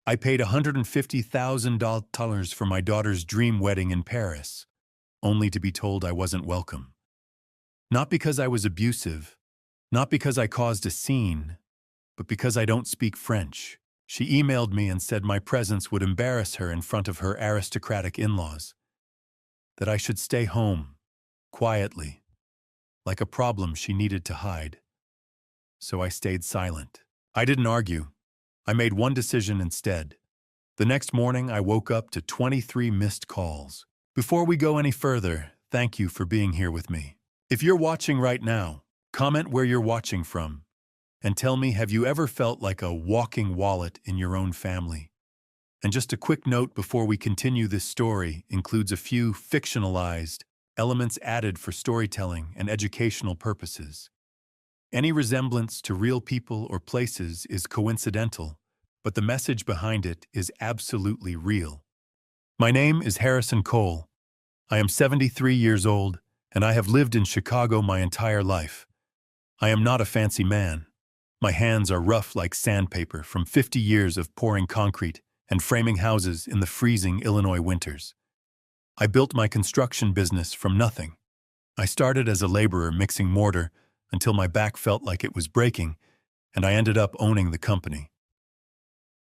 I paid $150,000 for my daughter's dream wedding in Paris, only to be told I wasn't welcome. Not because I was abusive, not because I caused a scene, but because I don't speak French. She emailed me and said my presence would embarrass her in front of her aristocratic in-laws, that I should stay home, quietly, like a problem she needed to hide. So I stayed silent. I didn't argue. I made one decision instead. The next morning, I woke up to 23 missed calls. Before we go any further, thank you for being here with me. If you're watching right now, comment where you're watching from, and tell me, have you ever felt like a walking wallet in your own family? And just a quick note before we continue, this story includes a few fictionalized elements added for storytelling and educational purposes. Any resemblance to real people or places is coincidental, but the message behind it is absolutely real. My name is Harrison Cole. I am 73 years old, and I have lived in Chicago my entire life. I am not a fancy man. My hands are rough like sandpaper from 50 years of pouring concrete and framing houses in the freezing Illinois winters. I built my construction business from nothing. I started as a laborer mixing mortar until my back felt like it was breaking, and I ended up owning the company.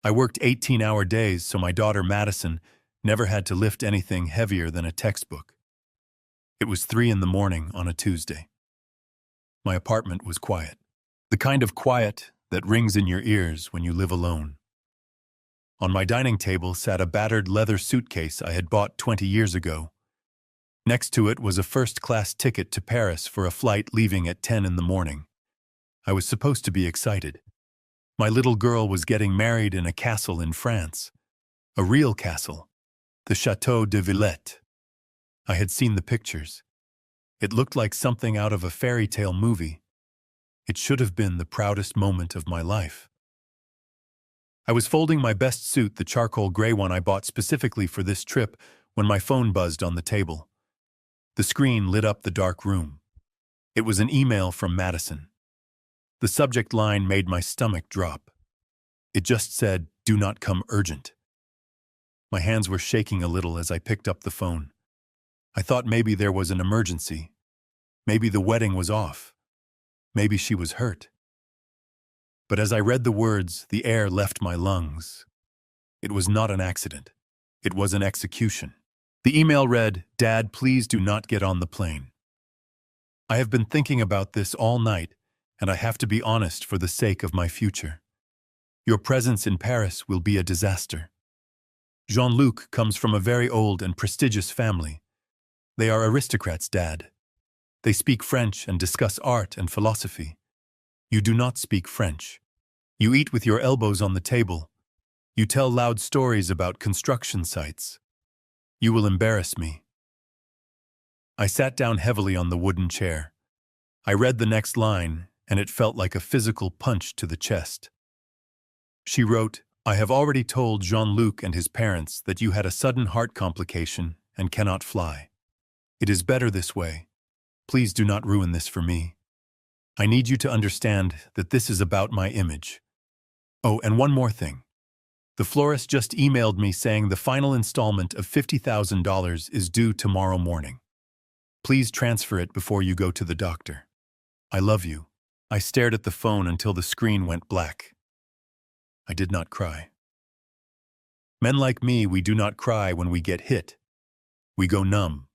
I worked 18-hour days so my daughter Madison never had to lift anything heavier than a textbook. It was 3 in the morning on a Tuesday. My apartment was quiet, the kind of quiet that rings in your ears when you live alone. On my dining table sat a battered leather suitcase I had bought 20 years ago. Next to it was a first-class ticket to Paris for a flight leaving at 10 in the morning. I was supposed to be excited. My little girl was getting married in a castle in France. A real castle. The Château de Villette. I had seen the pictures. It looked like something out of a fairy tale movie. It should have been the proudest moment of my life. I was folding my best suit, the charcoal gray one I bought specifically for this trip, when my phone buzzed on the table. The screen lit up the dark room. It was an email from Madison. The subject line made my stomach drop. It just said, "Do not come urgent." My hands were shaking a little as I picked up the phone. I thought maybe there was an emergency. Maybe the wedding was off. Maybe she was hurt. But as I read the words, the air left my lungs. It was not an accident. It was an execution. The email read, "Dad, please do not get on the plane. I have been thinking about this all night, and I have to be honest for the sake of my future. Your presence in Paris will be a disaster. Jean-Luc comes from a very old and prestigious family. They are aristocrats, Dad. They speak French and discuss art and philosophy. You do not speak French. You eat with your elbows on the table. You tell loud stories about construction sites. You will embarrass me." I sat down heavily on the wooden chair. I read the next line, and it felt like a physical punch to the chest. She wrote, "I have already told Jean-Luc and his parents that you had a sudden heart complication and cannot fly. It is better this way. Please do not ruin this for me. I need you to understand that this is about my image. Oh, and one more thing. The florist just emailed me saying the final installment of $50,000 is due tomorrow morning. Please transfer it before you go to the doctor. I love you." I stared at the phone until the screen went black. I did not cry. Men like me, we do not cry when we get hit. We go numb.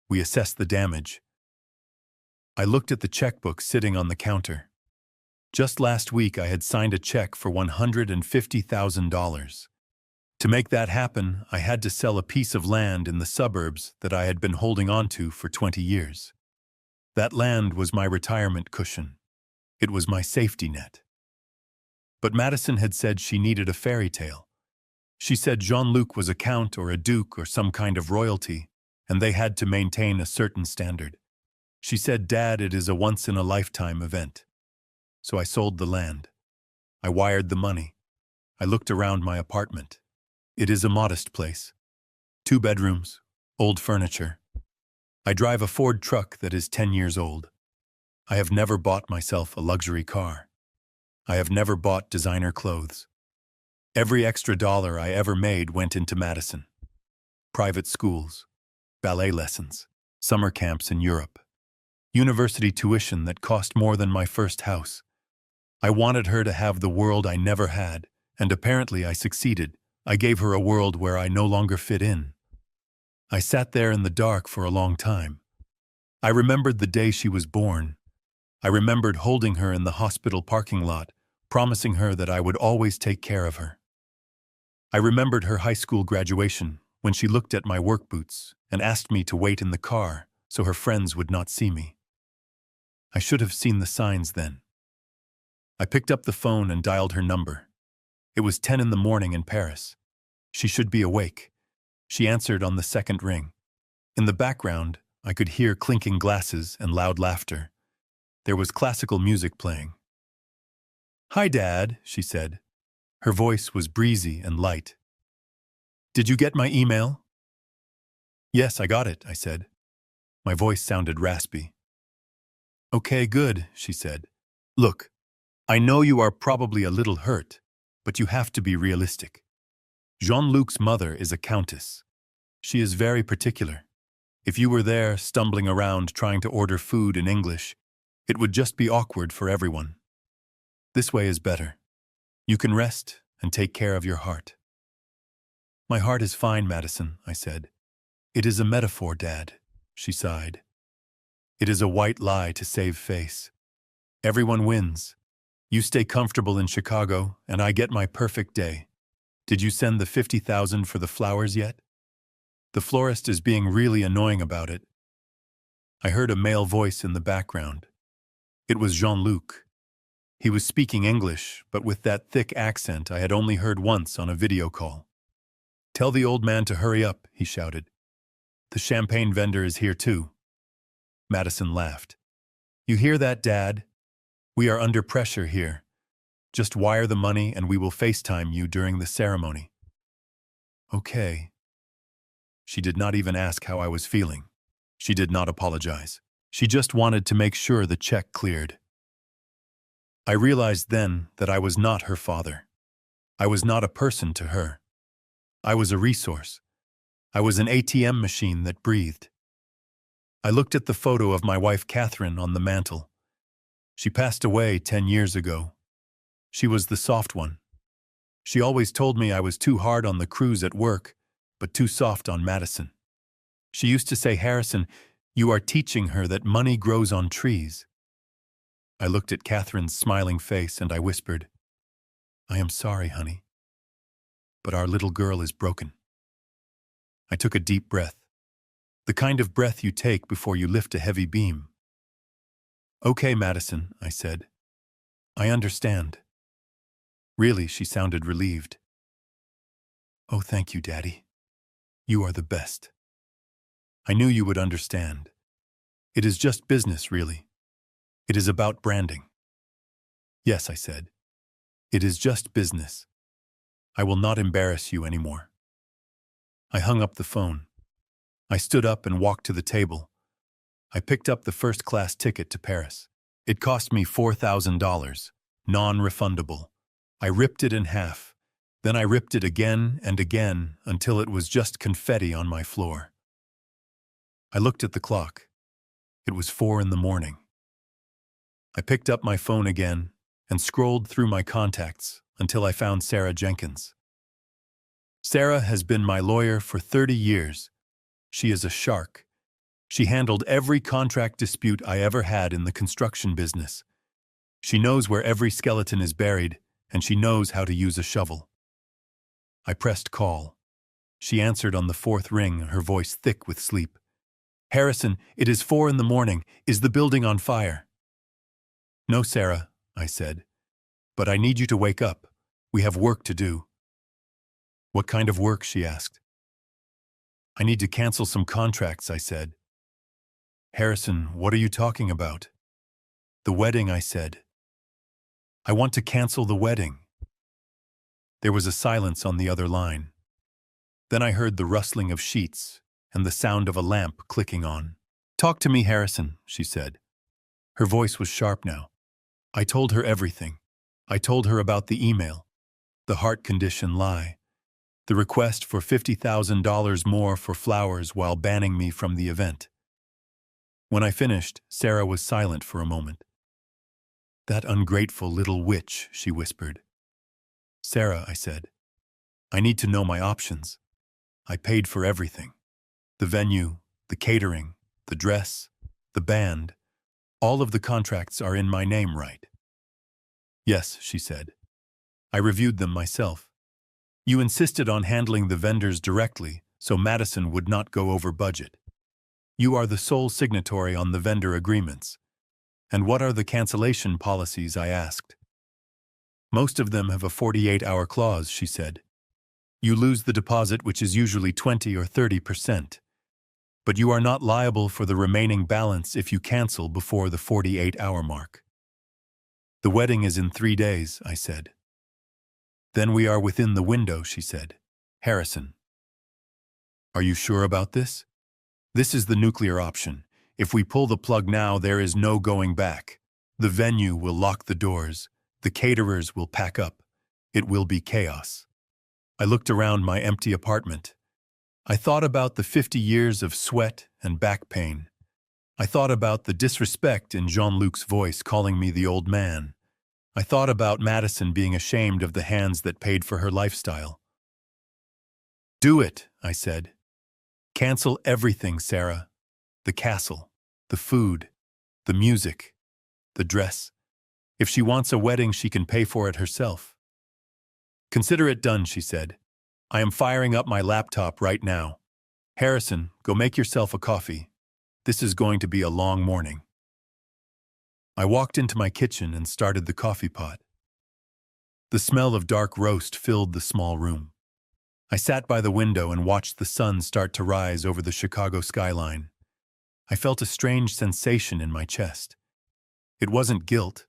We assess the damage. I looked at the checkbook sitting on the counter. Just last week, I had signed a check for $150,000. To make that happen, I had to sell a piece of land in the suburbs that I had been holding on to for 20 years. That land was my retirement cushion. It was my safety net. But Madison had said she needed a fairy tale. She said Jean-Luc was a count or a duke or some kind of royalty, and they had to maintain a certain standard. She said, "Dad, it is a once-in-a-lifetime event." So I sold the land. I wired the money. I looked around my apartment. It is a modest place. 2 bedrooms, old furniture. I drive a Ford truck that is 10 years old. I have never bought myself a luxury car. I have never bought designer clothes. Every extra dollar I ever made went into Madison. Private schools, ballet lessons, summer camps in Europe, university tuition that cost more than my first house. I wanted her to have the world I never had, and apparently I succeeded. I gave her a world where I no longer fit in. I sat there in the dark for a long time. I remembered the day she was born. I remembered holding her in the hospital parking lot, promising her that I would always take care of her. I remembered her high school graduation, when she looked at my work boots and asked me to wait in the car so her friends would not see me. I should have seen the signs then. I picked up the phone and dialed her number. It was 10 in the morning in Paris. She should be awake. She answered on the second ring. In the background, I could hear clinking glasses and loud laughter. There was classical music playing. "Hi, Dad," she said. Her voice was breezy and light. "Did you get my email?" "Yes, I got it," I said. My voice sounded raspy. "Okay, good," she said. "Look, I know you are probably a little hurt, but you have to be realistic. Jean-Luc's mother is a countess. She is very particular. If you were there, stumbling around trying to order food in English, it would just be awkward for everyone. This way is better. You can rest and take care of your heart." "My heart is fine, Madison," I said. "It is a metaphor, Dad," she sighed. "It is a white lie to save face. Everyone wins. You stay comfortable in Chicago, and I get my perfect day. Did you send the $50,000 for the flowers yet? The florist is being really annoying about it." I heard a male voice in the background. It was Jean-Luc. He was speaking English, but with that thick accent I had only heard once on a video call. "Tell the old man to hurry up," he shouted. "The champagne vendor is here too." Madison laughed. "You hear that, Dad? We are under pressure here. Just wire the money and we will FaceTime you during the ceremony." "Okay." She did not even ask how I was feeling. She did not apologize. She just wanted to make sure the check cleared. I realized then that I was not her father. I was not a person to her. I was a resource. I was an ATM machine that breathed. I looked at the photo of my wife Catherine on the mantel. She passed away 10 years ago. She was the soft one. She always told me I was too hard on the crews at work, but too soft on Madison. She used to say, "Harrison, you are teaching her that money grows on trees." I looked at Catherine's smiling face and I whispered, "I am sorry, honey, but our little girl is broken." I took a deep breath, the kind of breath you take before you lift a heavy beam. "Okay, Madison," I said. "I understand." Really, she sounded relieved. "Oh, thank you, Daddy. You are the best. I knew you would understand. It is just business, really. It is about branding." "Yes," I said. "It is just business. I will not embarrass you anymore." I hung up the phone. I stood up and walked to the table. I picked up the first-class ticket to Paris. It cost me $4,000, non-refundable. I ripped it in half. Then I ripped it again and again until it was just confetti on my floor. I looked at the clock. It was 4 in the morning. I picked up my phone again and scrolled through my contacts until I found Sarah Jenkins. Sarah has been my lawyer for 30 years. She is a shark. She handled every contract dispute I ever had in the construction business. She knows where every skeleton is buried, and she knows how to use a shovel. I pressed call. She answered on the 4th ring, her voice thick with sleep. "Harrison, it is 4 in the morning. Is the building on fire?" "No, Sarah," I said. "But I need you to wake up. We have work to do." "What kind of work?" she asked. "I need to cancel some contracts," I said. "Harrison, what are you talking about?" "The wedding," I said. "I want to cancel the wedding." There was a silence on the other line. Then I heard the rustling of sheets and the sound of a lamp clicking on. "Talk to me, Harrison," she said. Her voice was sharp now. I told her everything. I told her about the email. the heart condition lie, the request for $50,000 more for flowers while banning me from the event. When I finished, Sarah was silent for a moment. "That ungrateful little witch," she whispered. "Sarah," I said, "I need to know my options. I paid for everything. The venue, the catering, the dress, the band. All of the contracts are in my name, right?" "Yes," she said. "I reviewed them myself. You insisted on handling the vendors directly, so Madison would not go over budget. You are the sole signatory on the vendor agreements. And what are the cancellation policies?" I asked. "Most of them have a 48-hour clause," she said. "You lose the deposit, which is usually 20 or 30%. But you are not liable for the remaining balance if you cancel before the 48-hour mark." "The wedding is in 3 days," I said. "Then we are within the window," she said. "Harrison." "Are you sure about this? This is the nuclear option. If we pull the plug now, there is no going back. The venue will lock the doors. The caterers will pack up. It will be chaos." I looked around my empty apartment. I thought about the 50 years of sweat and back pain. I thought about the disrespect in Jean-Luc's voice calling me the old man. I thought about Madison being ashamed of the hands that paid for her lifestyle. "Do it," I said. "Cancel everything, Sarah. The castle, the food, the music, the dress. If she wants a wedding, she can pay for it herself." "Consider it done," she said. "I am firing up my laptop right now. Harrison, go make yourself a coffee. This is going to be a long morning." I walked into my kitchen and started the coffee pot. The smell of dark roast filled the small room. I sat by the window and watched the sun start to rise over the Chicago skyline. I felt a strange sensation in my chest. It wasn't guilt.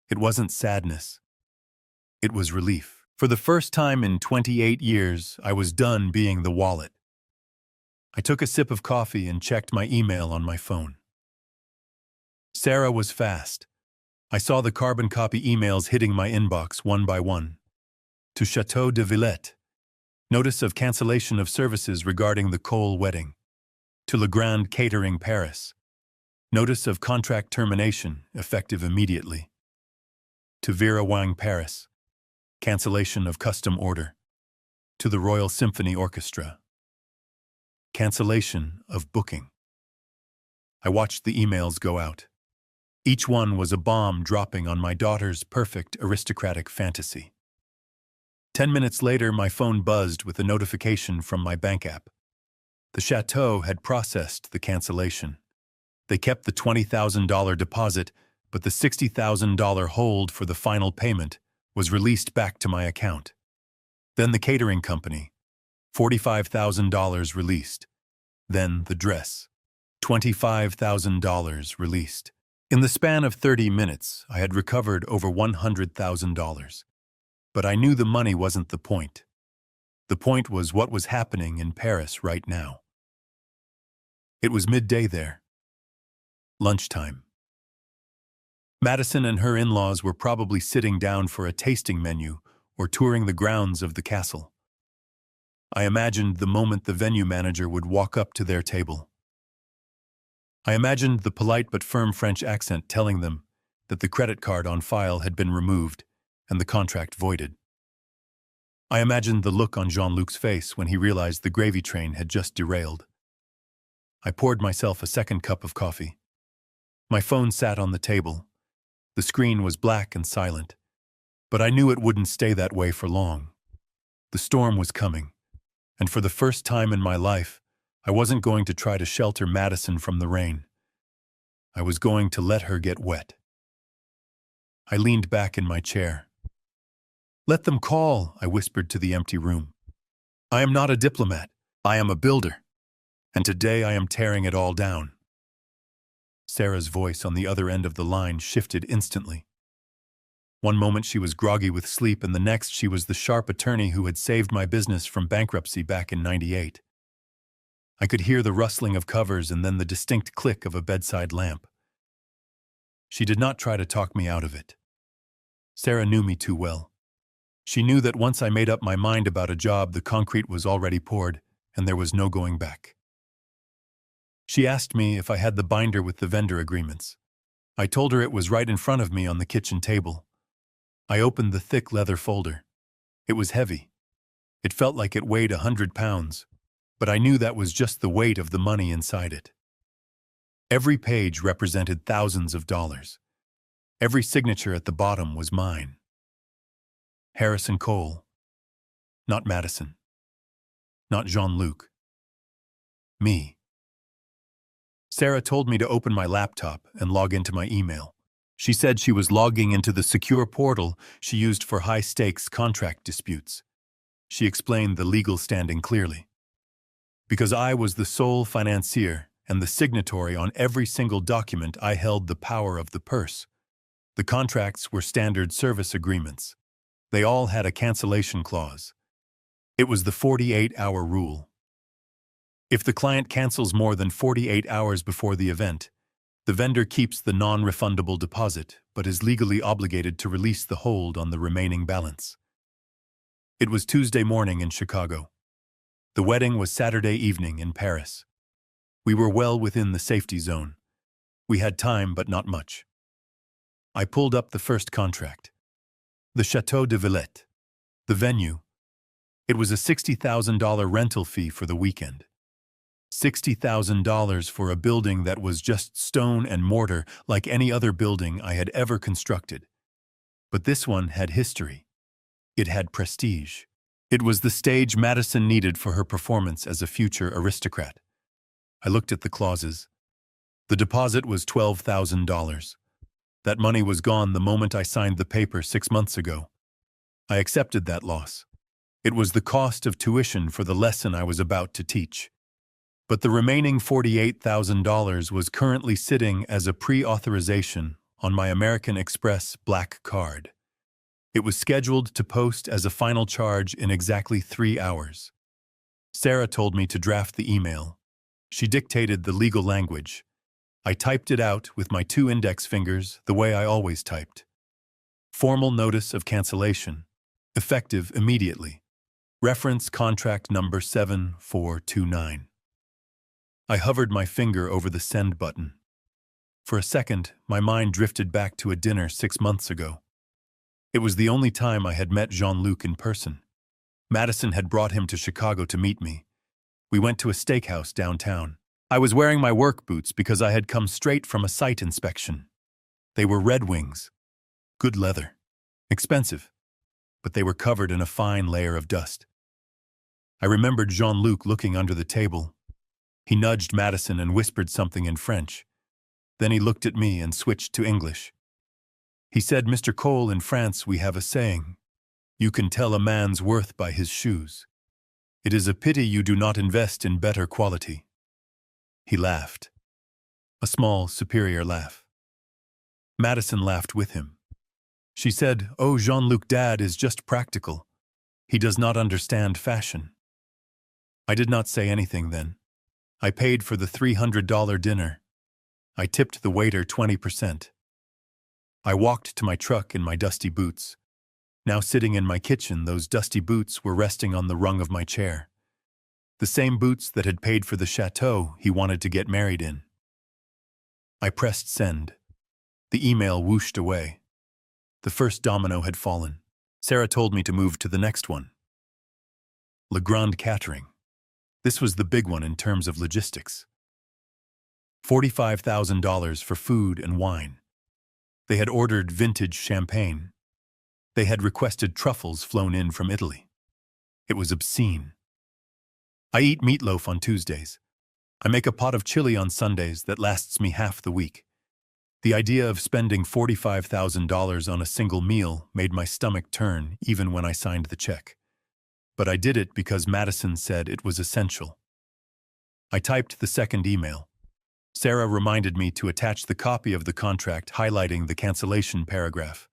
It wasn't sadness. It was relief. For the first time in 28 years, I was done being the wallet. I took a sip of coffee and checked my email on my phone. Sarah was fast. I saw the carbon copy emails hitting my inbox one by one. To Chateau de Villette. Notice of cancellation of services regarding the Cole wedding. To Le Grand Catering Paris. Notice of contract termination, effective immediately. To Vera Wang Paris. Cancellation of custom order. To the Royal Symphony Orchestra. Cancellation of booking. I watched the emails go out. Each one was a bomb dropping on my daughter's perfect aristocratic fantasy. 10 minutes later, my phone buzzed with a notification from my bank app. The Chateau had processed the cancellation. They kept the $20,000 deposit, but the $60,000 hold for the final payment was released back to my account. Then the catering company, $45,000 released. Then the dress, $25,000 released. In the span of 30 minutes, I had recovered over $100,000. But I knew the money wasn't the point. The point was what was happening in Paris right now. It was midday there. Lunchtime. Madison and her in-laws were probably sitting down for a tasting menu or touring the grounds of the castle. I imagined the moment the venue manager would walk up to their table. I imagined the polite but firm French accent telling them that the credit card on file had been removed and the contract voided. I imagined the look on Jean-Luc's face when he realized the gravy train had just derailed. I poured myself a second cup of coffee. My phone sat on the table. The screen was black and silent, but I knew it wouldn't stay that way for long. The storm was coming, and for the first time in my life, I wasn't going to try to shelter Madison from the rain. I was going to let her get wet. I leaned back in my chair. "Let them call," I whispered to the empty room. "I am not a diplomat. I am a builder. And today I am tearing it all down." Sarah's voice on the other end of the line shifted instantly. One moment she was groggy with sleep, and the next she was the sharp attorney who had saved my business from bankruptcy back in '98. I could hear the rustling of covers and then the distinct click of a bedside lamp. She did not try to talk me out of it. Sarah knew me too well. She knew that once I made up my mind about a job, the concrete was already poured, and there was no going back. She asked me if I had the binder with the vendor agreements. I told her it was right in front of me on the kitchen table. I opened the thick leather folder. It was heavy. It felt like it weighed 100 pounds, but I knew that was just the weight of the money inside it. Every page represented thousands of dollars. Every signature at the bottom was mine. Harrison Cole. Not Madison. Not Jean-Luc. Me. Sarah told me to open my laptop and log into my email. She said she was logging into the secure portal she used for high-stakes contract disputes. She explained the legal standing clearly. Because I was the sole financier and the signatory on every single document, I held the power of the purse. The contracts were standard service agreements. They all had a cancellation clause. It was the 48-hour rule. If the client cancels more than 48 hours before the event, the vendor keeps the non-refundable deposit but is legally obligated to release the hold on the remaining balance. It was Tuesday morning in Chicago. The wedding was Saturday evening in Paris. We were well within the safety zone. We had time, but not much. I pulled up the first contract. The Château de Villette. The venue. It was a $60,000 rental fee for the weekend. $60,000 for a building that was just stone and mortar like any other building I had ever constructed. But this one had history. It had prestige. It was the stage Madison needed for her performance as a future aristocrat. I looked at the clauses. The deposit was $12,000. That money was gone the moment I signed the paper 6 months ago. I accepted that loss. It was the cost of tuition for the lesson I was about to teach. But the remaining $48,000 was currently sitting as a pre-authorization on my American Express black card. It was scheduled to post as a final charge in exactly 3 hours. Sarah told me to draft the email. She dictated the legal language. I typed it out with my 2 index fingers the way I always typed. Formal notice of cancellation. Effective immediately. Reference contract number 7429. I hovered my finger over the send button. For a second, my mind drifted back to a dinner 6 months ago. It was the only time I had met Jean-Luc in person. Madison had brought him to Chicago to meet me. We went to a steakhouse downtown. I was wearing my work boots because I had come straight from a site inspection. They were Red Wings. Good leather. Expensive. But they were covered in a fine layer of dust. I remembered Jean-Luc looking under the table. He nudged Madison and whispered something in French. Then he looked at me and switched to English. He said, "Mr. Cole, in France we have a saying. You can tell a man's worth by his shoes. It is a pity you do not invest in better quality." He laughed. A small, superior laugh. Madison laughed with him. She said, "Oh, Jean-Luc, Dad is just practical. He does not understand fashion." I did not say anything then. I paid for the $300 dinner. I tipped the waiter 20%. I walked to my truck in my dusty boots. Now sitting in my kitchen, those dusty boots were resting on the rung of my chair. The same boots that had paid for the chateau he wanted to get married in. I pressed send. The email whooshed away. The first domino had fallen. Sarah told me to move to the next one. Le Grand Catering. This was the big one in terms of logistics. $45,000 for food and wine. They had ordered vintage champagne. They had requested truffles flown in from Italy. It was obscene. I eat meatloaf on Tuesdays. I make a pot of chili on Sundays that lasts me half the week. The idea of spending $45,000 on a single meal made my stomach turn even when I signed the check. But I did it because Madison said it was essential. I typed the second email. Sarah reminded me to attach the copy of the contract highlighting the cancellation paragraph.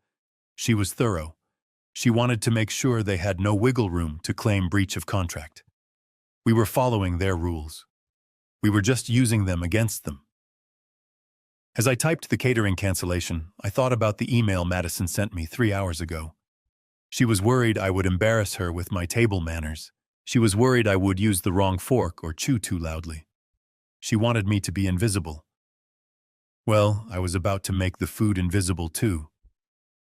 She was thorough. She wanted to make sure they had no wiggle room to claim breach of contract. We were following their rules. We were just using them against them. As I typed the catering cancellation, I thought about the email Madison sent me 3 hours ago. She was worried I would embarrass her with my table manners. She was worried I would use the wrong fork or chew too loudly. She wanted me to be invisible. Well, I was about to make the food invisible too.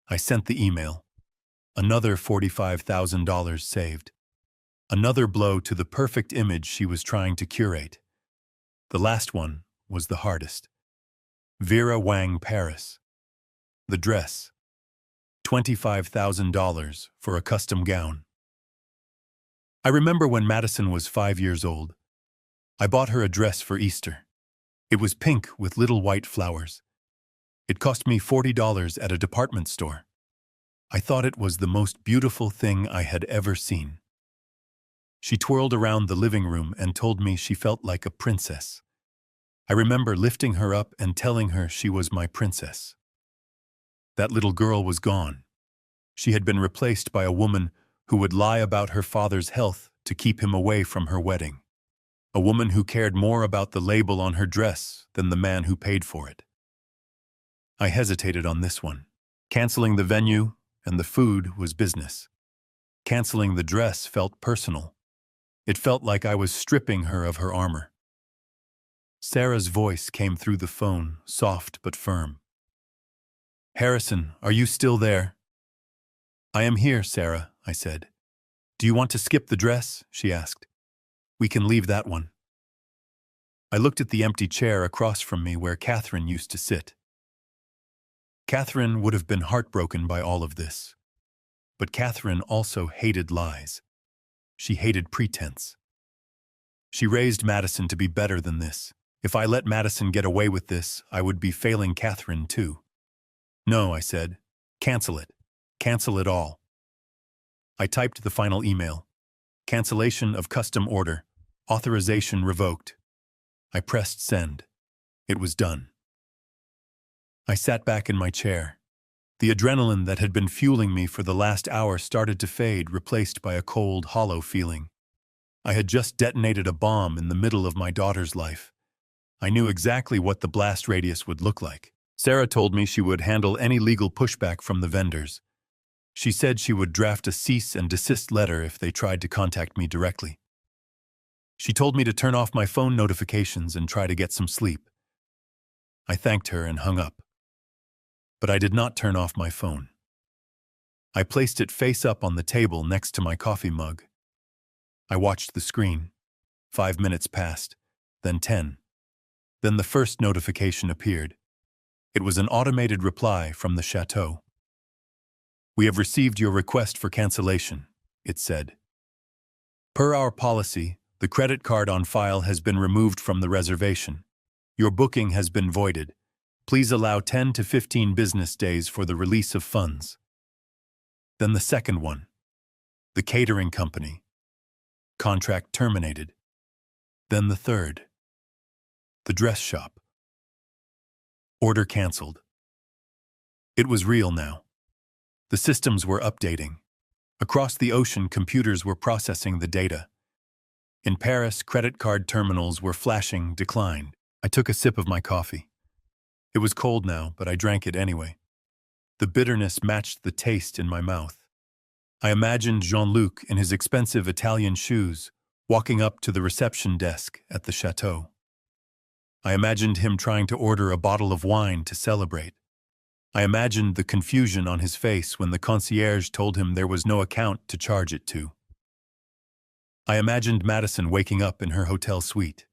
I sent the email. Another $45,000 saved. Another blow to the perfect image she was trying to curate. The last one was the hardest. Vera Wang, Paris. The dress. $25,000 for a custom gown. I remember when Madison was 5 years old. I bought her a dress for Easter. It was pink with little white flowers. It cost me $40 at a department store. I thought it was the most beautiful thing I had ever seen. She twirled around the living room and told me she felt like a princess. I remember lifting her up and telling her she was my princess. That little girl was gone. She had been replaced by a woman who would lie about her father's health to keep him away from her wedding. A woman who cared more about the label on her dress than the man who paid for it. I hesitated on this one. Canceling the venue and the food was business. Canceling the dress felt personal. It felt like I was stripping her of her armor. Sarah's voice came through the phone, soft but firm. "Harrison, are you still there?" "I am here, Sarah," I said. "Do you want to skip the dress?" she asked. "We can leave that one." I looked at the empty chair across from me where Catherine used to sit. Catherine would have been heartbroken by all of this. But Catherine also hated lies. She hated pretense. She raised Madison to be better than this. If I let Madison get away with this, I would be failing Catherine too. "No," I said. "Cancel it. Cancel it all." I typed the final email. Cancellation of custom order. Authorization revoked. I pressed send. It was done. I sat back in my chair. The adrenaline that had been fueling me for the last hour started to fade, replaced by a cold, hollow feeling. I had just detonated a bomb in the middle of my daughter's life. I knew exactly what the blast radius would look like. Sarah told me she would handle any legal pushback from the vendors. She said she would draft a cease and desist letter if they tried to contact me directly. She told me to turn off my phone notifications and try to get some sleep. I thanked her and hung up. But I did not turn off my phone. I placed it face up on the table next to my coffee mug. I watched the screen. 5 minutes passed, then 10. Then the first notification appeared. It was an automated reply from the chateau. "We have received your request for cancellation," it said. "Per our policy, the credit card on file has been removed from the reservation. Your booking has been voided. Please allow 10 to 15 business days for the release of funds." Then the second one. The catering company. Contract terminated. Then the third. The dress shop. Order canceled. It was real now. The systems were updating. Across the ocean, computers were processing the data. In Paris, credit card terminals were flashing declined. I took a sip of my coffee. It was cold now, but I drank it anyway. The bitterness matched the taste in my mouth. I imagined Jean-Luc in his expensive Italian shoes, walking up to the reception desk at the chateau. I imagined him trying to order a bottle of wine to celebrate. I imagined the confusion on his face when the concierge told him there was no account to charge it to. I imagined Madison waking up in her hotel suite.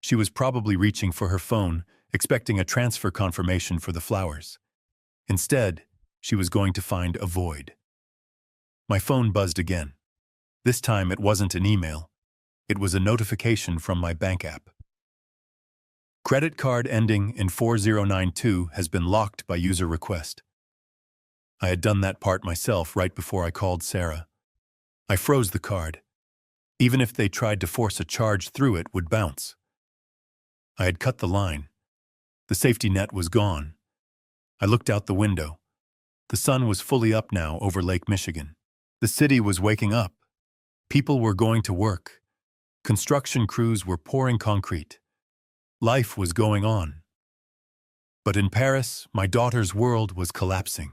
She was probably reaching for her phone, expecting a transfer confirmation for the flowers. Instead, she was going to find a void. My phone buzzed again. This time it wasn't an email. It was a notification from my bank app. Credit card ending in 4092 has been locked by user request. I had done that part myself right before I called Sarah. I froze the card. Even if they tried to force a charge through, it would bounce. I had cut the line. The safety net was gone. I looked out the window. The sun was fully up now over Lake Michigan. The city was waking up. People were going to work. Construction crews were pouring concrete. Life was going on. But in Paris, my daughter's world was collapsing.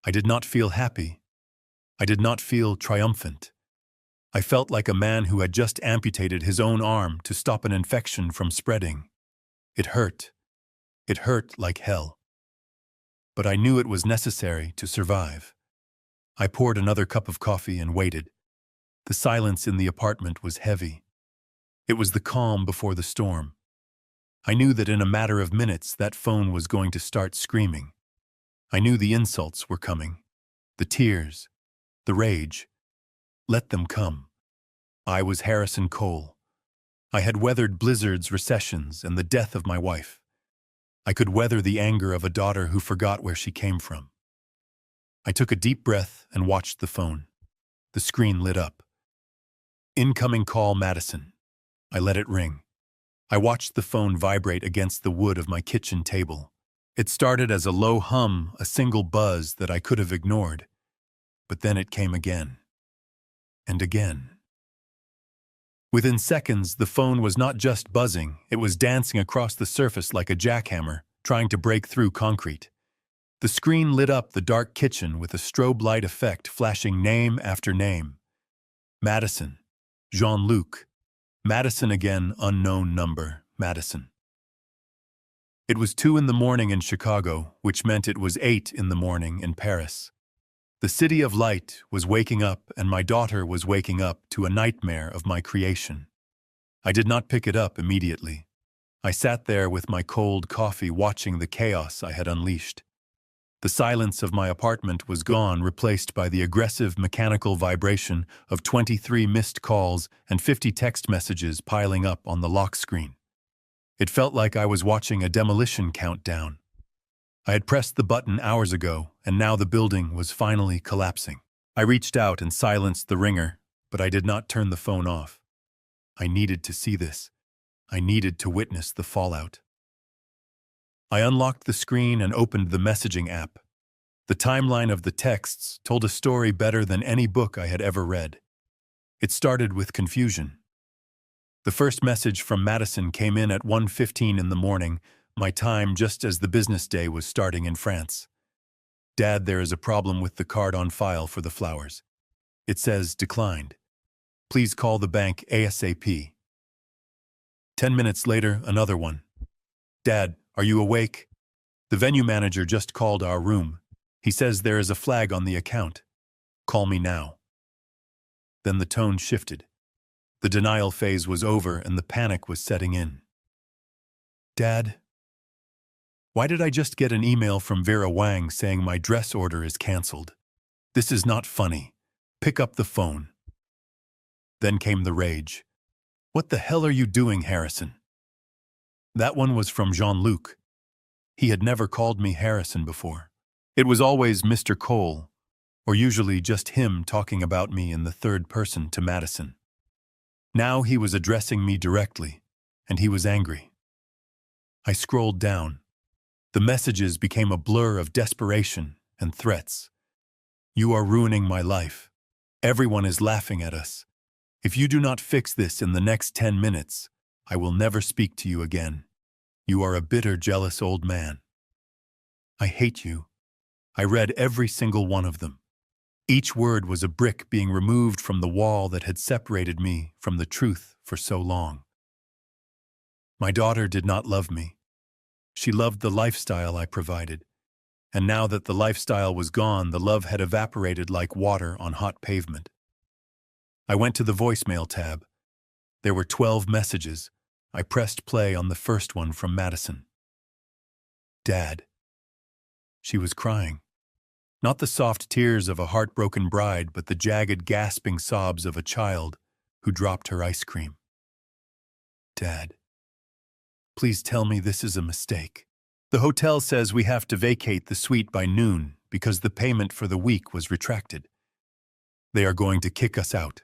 I did not feel happy. I did not feel triumphant. I felt like a man who had just amputated his own arm to stop an infection from spreading. It hurt. It hurt like hell. But I knew it was necessary to survive. I poured another cup of coffee and waited. The silence in the apartment was heavy. It was the calm before the storm. I knew that in a matter of minutes that phone was going to start screaming. I knew the insults were coming. The tears. The rage. Let them come. I was Harrison Cole. I had weathered blizzards, recessions, and the death of my wife. I could weather the anger of a daughter who forgot where she came from. I took a deep breath and watched the phone. The screen lit up. Incoming call, Madison. I let it ring. I watched the phone vibrate against the wood of my kitchen table. It started as a low hum, a single buzz that I could have ignored. But then it came again. And again. Within seconds, the phone was not just buzzing, it was dancing across the surface like a jackhammer, trying to break through concrete. The screen lit up the dark kitchen with a strobe light effect flashing name after name. Madison. Jean-Luc. Madison again, unknown number, Madison. It was 2 a.m. in Chicago, which meant it was 8 a.m. in Paris. The city of light was waking up, and my daughter was waking up to a nightmare of my creation. I did not pick it up immediately. I sat there with my cold coffee watching the chaos I had unleashed. The silence of my apartment was gone, replaced by the aggressive mechanical vibration of 23 missed calls and 50 text messages piling up on the lock screen. It felt like I was watching a demolition countdown. I had pressed the button hours ago, and now the building was finally collapsing. I reached out and silenced the ringer, but I did not turn the phone off. I needed to see this. I needed to witness the fallout. I unlocked the screen and opened the messaging app. The timeline of the texts told a story better than any book I had ever read. It started with confusion. The first message from Madison came in at 1:15 in the morning, my time just as the business day was starting in France. Dad, there is a problem with the card on file for the flowers. It says declined. Please call the bank ASAP. 10 minutes later, another one. Dad, are you awake? The venue manager just called our room. He says there is a flag on the account. Call me now. Then the tone shifted. The denial phase was over and the panic was setting in. Dad, why did I just get an email from Vera Wang saying my dress order is canceled? This is not funny. Pick up the phone. Then came the rage. What the hell are you doing, Harrison? That one was from Jean-Luc. He had never called me Harrison before. It was always Mr. Cole, or usually just him talking about me in the third person to Madison. Now he was addressing me directly, and he was angry. I scrolled down. The messages became a blur of desperation and threats. You are ruining my life. Everyone is laughing at us. If you do not fix this in the next 10 minutes, I will never speak to you again. You are a bitter, jealous old man. I hate you. I read every single one of them. Each word was a brick being removed from the wall that had separated me from the truth for so long. My daughter did not love me. She loved the lifestyle I provided. And now that the lifestyle was gone, the love had evaporated like water on hot pavement. I went to the voicemail tab. There were 12 messages. I pressed play on the first one from Madison. Dad. She was crying. Not the soft tears of a heartbroken bride, but the jagged, gasping sobs of a child who dropped her ice cream. Dad. Please tell me this is a mistake. The hotel says we have to vacate the suite by noon because the payment for the week was retracted. They are going to kick us out.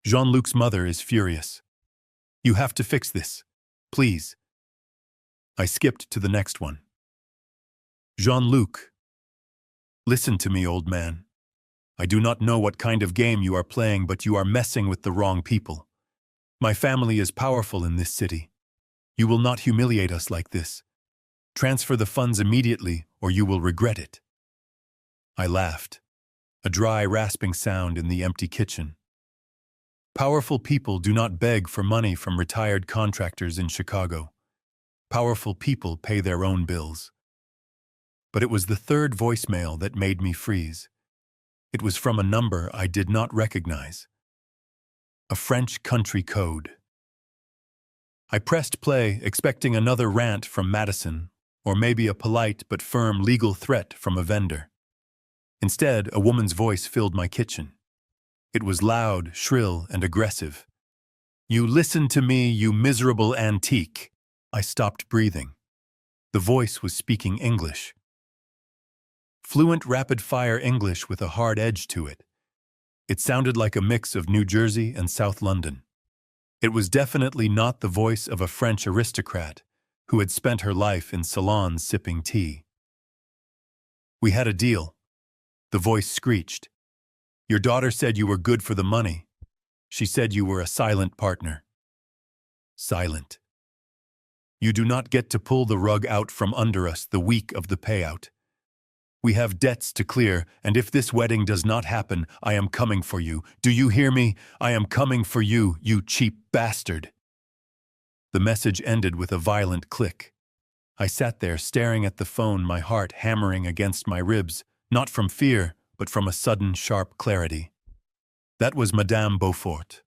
Jean-Luc's mother is furious. You have to fix this. Please. I skipped to the next one. Jean-Luc. Listen to me, old man. I do not know what kind of game you are playing, but you are messing with the wrong people. My family is powerful in this city. You will not humiliate us like this. Transfer the funds immediately, or you will regret it. I laughed. a dry, rasping sound in the empty kitchen. Powerful people do not beg for money from retired contractors in Chicago. Powerful people pay their own bills. But it was the third voicemail that made me freeze. It was from a number I did not recognize. A French country code. I pressed play, expecting another rant from Madison, or maybe a polite but firm legal threat from a vendor. Instead, a woman's voice filled my kitchen. It was loud, shrill, and aggressive. "You listen to me, you miserable antique." I stopped breathing. The voice was speaking English. Fluent, rapid-fire English with a hard edge to it. It sounded like a mix of New Jersey and South London. It was definitely not the voice of a French aristocrat who had spent her life in salons sipping tea. "We had a deal," the voice screeched. "Your daughter said you were good for the money. She said you were a silent partner." Silent. "You do not get to pull the rug out from under us the week of the payout. We have debts to clear, and if this wedding does not happen, I am coming for you. Do you hear me? I am coming for you, you cheap bastard." The message ended with a violent click. I sat there staring at the phone, my heart hammering against my ribs, not from fear, but from a sudden, sharp clarity. That was Madame Beaufort,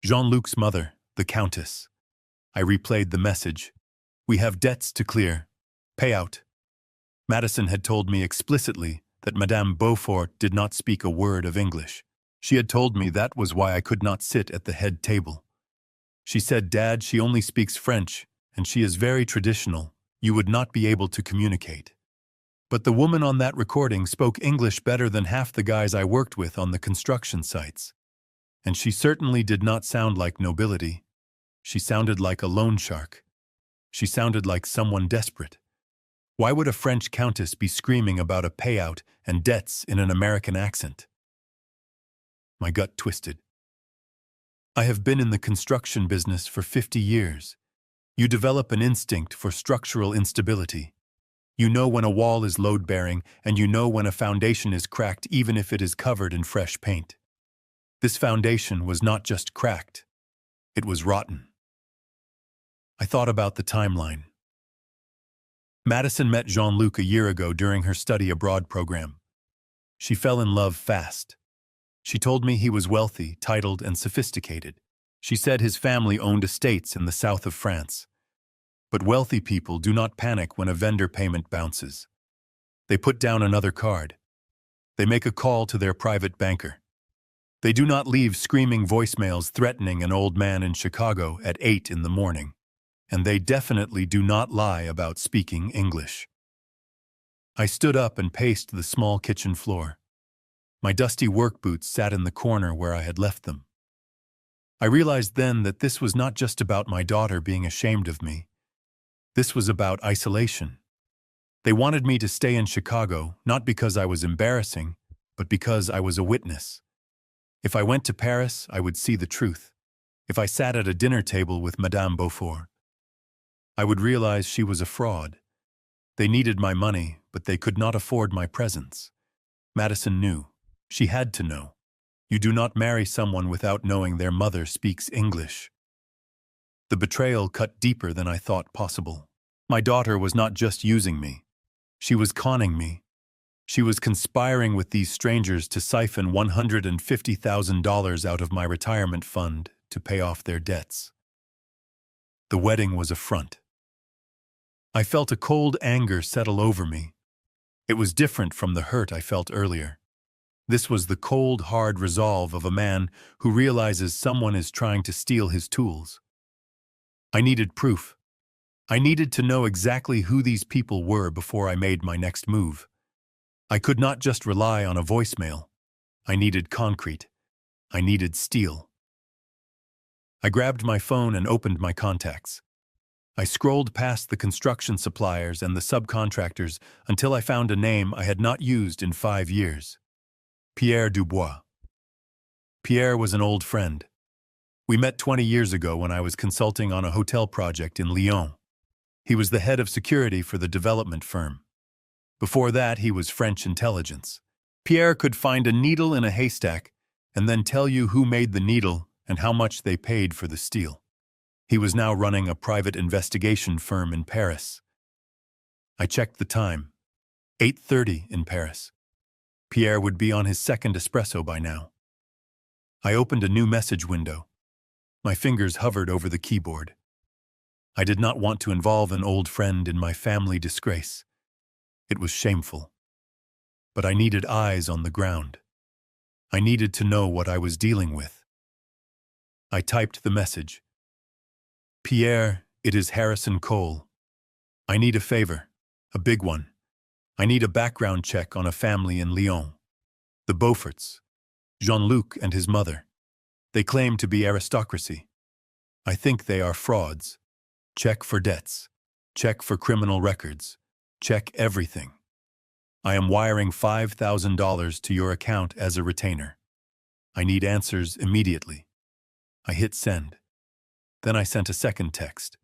Jean-Luc's mother, the Countess. I replayed the message. "We have debts to clear. Payout." Madison had told me explicitly that Madame Beaufort did not speak a word of English. She had told me that was why I could not sit at the head table. She said, "Dad, she only speaks French, and she is very traditional. You would not be able to communicate." But the woman on that recording spoke English better than half the guys I worked with on the construction sites. And she certainly did not sound like nobility. She sounded like a loan shark. She sounded like someone desperate. Why would a French countess be screaming about a payout and debts in an American accent? My gut twisted. I have been in the construction business for 50 years. You develop an instinct for structural instability. You know when a wall is load-bearing, and you know when a foundation is cracked even if it is covered in fresh paint. This foundation was not just cracked. It was rotten. I thought about the timeline. Madison met Jean-Luc a year ago during her study abroad program. She fell in love fast. She told me he was wealthy, titled, and sophisticated. She said his family owned estates in the south of France. But wealthy people do not panic when a vendor payment bounces. They put down another card. They make a call to their private banker. They do not leave screaming voicemails threatening an old man in Chicago at 8 in the morning. And they definitely do not lie about speaking English. I stood up and paced the small kitchen floor. My dusty work boots sat in the corner where I had left them. I realized then that this was not just about my daughter being ashamed of me. This was about isolation. They wanted me to stay in Chicago, not because I was embarrassing, but because I was a witness. If I went to Paris, I would see the truth. If I sat at a dinner table with Madame Beaufort, I would realize she was a fraud. They needed my money, but they could not afford my presence. Madison knew. She had to know. You do not marry someone without knowing their mother speaks English. The betrayal cut deeper than I thought possible. My daughter was not just using me. She was conning me. She was conspiring with these strangers to siphon $150,000 out of my retirement fund to pay off their debts. The wedding was a front. I felt a cold anger settle over me. It was different from the hurt I felt earlier. This was the cold, hard resolve of a man who realizes someone is trying to steal his tools. I needed proof. I needed to know exactly who these people were before I made my next move. I could not just rely on a voicemail. I needed concrete. I needed steel. I grabbed my phone and opened my contacts. I scrolled past the construction suppliers and the subcontractors until I found a name I had not used in 5 years. Pierre Dubois. Pierre was an old friend. We met 20 years ago when I was consulting on a hotel project in Lyon. He was the head of security for the development firm. Before that, he was French intelligence. Pierre could find a needle in a haystack and then tell you who made the needle and how much they paid for the steel. He was now running a private investigation firm in Paris. I checked the time. 8:30 in Paris. Pierre would be on his second espresso by now. I opened a new message window. My fingers hovered over the keyboard. I did not want to involve an old friend in my family disgrace. It was shameful. But I needed eyes on the ground. I needed to know what I was dealing with. I typed the message. Pierre, it is Harrison Cole. I need a favor, a big one. I need a background check on a family in Lyon. The Beauforts, Jean-Luc and his mother. They claim to be aristocracy. I think they are frauds. Check for debts. Check for criminal records. Check everything. I am wiring $5,000 to your account as a retainer. I need answers immediately. I hit send. Then I sent a second text.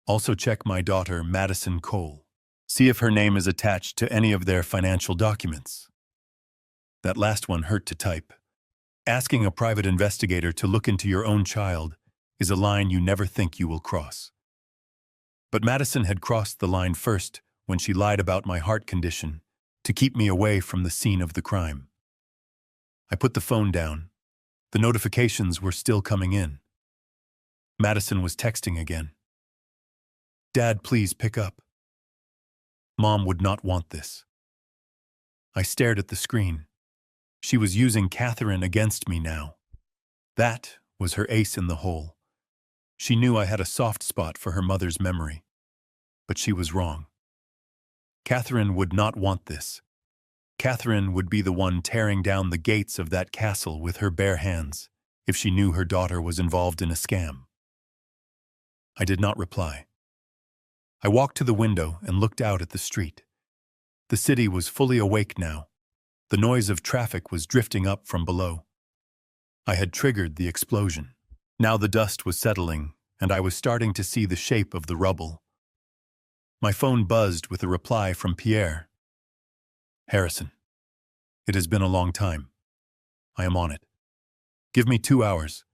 Also check my daughter, Madison Cole. See if her name is attached to any of their financial documents. That last one hurt to type. Asking a private investigator to look into your own child is a line you never think you will cross. But Madison had crossed the line first when she lied about my heart condition to keep me away from the scene of the crime. I put the phone down. The notifications were still coming in. Madison was texting again. Dad, please pick up. Mom would not want this. I stared at the screen. She was using Catherine against me now. That was her ace in the hole. She knew I had a soft spot for her mother's memory. But she was wrong. Catherine would not want this. Catherine would be the one tearing down the gates of that castle with her bare hands if she knew her daughter was involved in a scam. I did not reply. I walked to the window and looked out at the street. The city was fully awake now. The noise of traffic was drifting up from below. I had triggered the explosion. Now the dust was settling, and I was starting to see the shape of the rubble. My phone buzzed with a reply from Pierre. Harrison, it has been a long time. I am on it. Give me 2 hours.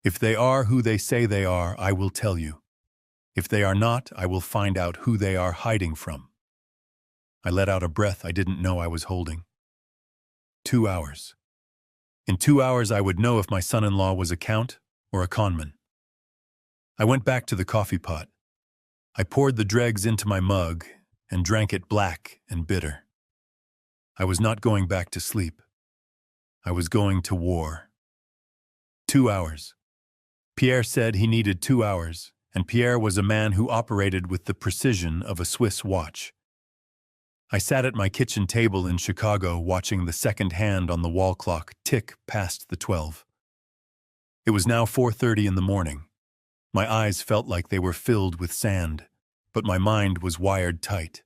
If they are who they say they are, I will tell you. If they are not, I will find out who they are hiding from. I let out a breath I didn't know I was holding. 2 hours. In 2 hours, I would know if my son-in-law was a count or a conman. I went back to the coffee pot. I poured the dregs into my mug and drank it black and bitter. I was not going back to sleep. I was going to war. 2 hours. Pierre said he needed 2 hours, and Pierre was a man who operated with the precision of a Swiss watch. I sat at my kitchen table in Chicago watching the second hand on the wall clock tick past the 12. It was now 4:30 in the morning. My eyes felt like they were filled with sand, but my mind was wired tight.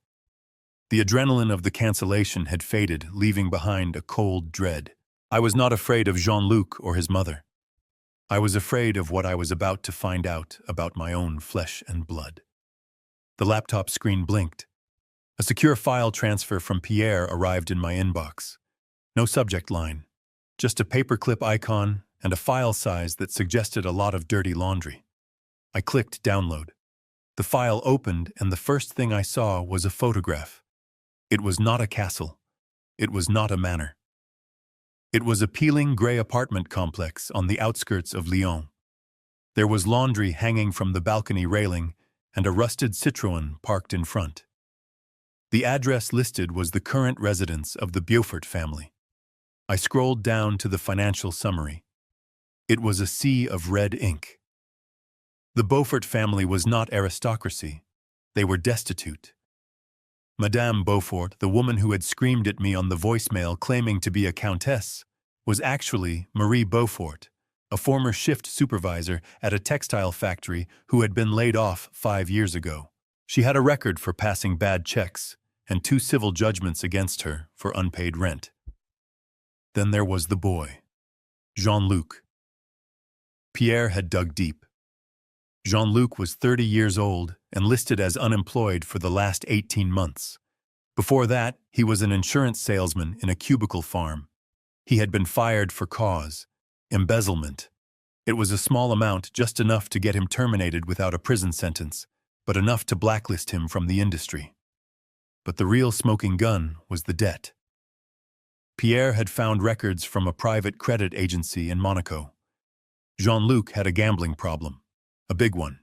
The adrenaline of the cancellation had faded, leaving behind a cold dread. I was not afraid of Jean-Luc or his mother. I was afraid of what I was about to find out about my own flesh and blood. The laptop screen blinked. A secure file transfer from Pierre arrived in my inbox. No subject line, just a paperclip icon and a file size that suggested a lot of dirty laundry. I clicked download. The file opened, and the first thing I saw was a photograph. It was not a castle. It was not a manor. It was a peeling gray apartment complex on the outskirts of Lyon. There was laundry hanging from the balcony railing and a rusted Citroën parked in front. The address listed was the current residence of the Beaufort family. I scrolled down to the financial summary. It was a sea of red ink. The Beaufort family was not aristocracy. They were destitute. Madame Beaufort, the woman who had screamed at me on the voicemail claiming to be a countess, was actually Marie Beaufort, a former shift supervisor at a textile factory who had been laid off 5 years ago. She had a record for passing bad checks and 2 civil judgments against her for unpaid rent. Then there was the boy, Jean-Luc. Pierre had dug deep. Jean-Luc was 30 years old and listed as unemployed for the last 18 months. Before that, he was an insurance salesman in a cubicle farm. He had been fired for cause embezzlement. It was a small amount, just enough to get him terminated without a prison sentence, but enough to blacklist him from the industry. But the real smoking gun was the debt. Pierre had found records from a private credit agency in Monaco. Jean-Luc had a gambling problem, a big one.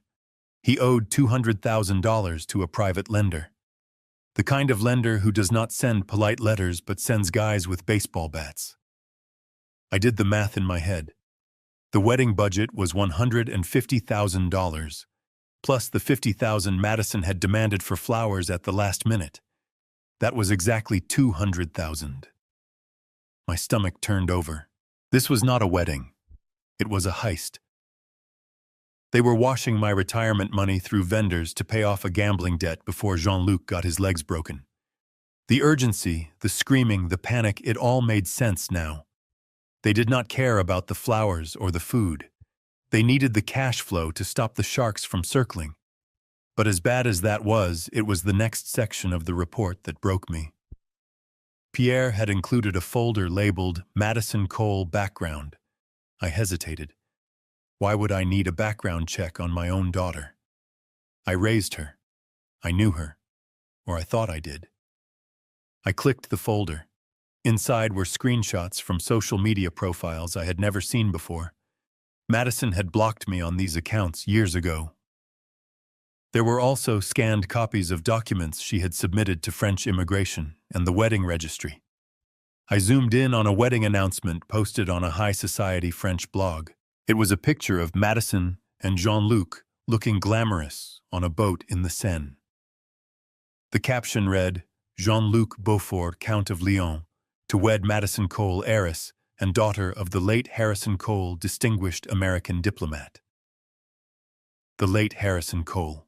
He owed $200,000 to a private lender. The kind of lender who does not send polite letters but sends guys with baseball bats. I did the math in my head. The wedding budget was $150,000, plus the $50,000 Madison had demanded for flowers at the last minute. That was exactly $200,000. My stomach turned over. This was not a wedding. It was a heist. They were washing my retirement money through vendors to pay off a gambling debt before Jean-Luc got his legs broken. The urgency, the screaming, the panic, it all made sense now. They did not care about the flowers or the food. They needed the cash flow to stop the sharks from circling. But as bad as that was, it was the next section of the report that broke me. Pierre had included a folder labeled Madison Cole Background. I hesitated. Why would I need a background check on my own daughter? I raised her. I knew her. Or I thought I did. I clicked the folder. Inside were screenshots from social media profiles I had never seen before. Madison had blocked me on these accounts years ago. There were also scanned copies of documents she had submitted to French immigration and the wedding registry. I zoomed in on a wedding announcement posted on a high society French blog. It was a picture of Madison and Jean-Luc looking glamorous on a boat in the Seine. The caption read, Jean-Luc Beaufort, Count of Lyon, to wed Madison Cole, heiress and daughter of the late Harrison Cole, distinguished American diplomat. The late Harrison Cole.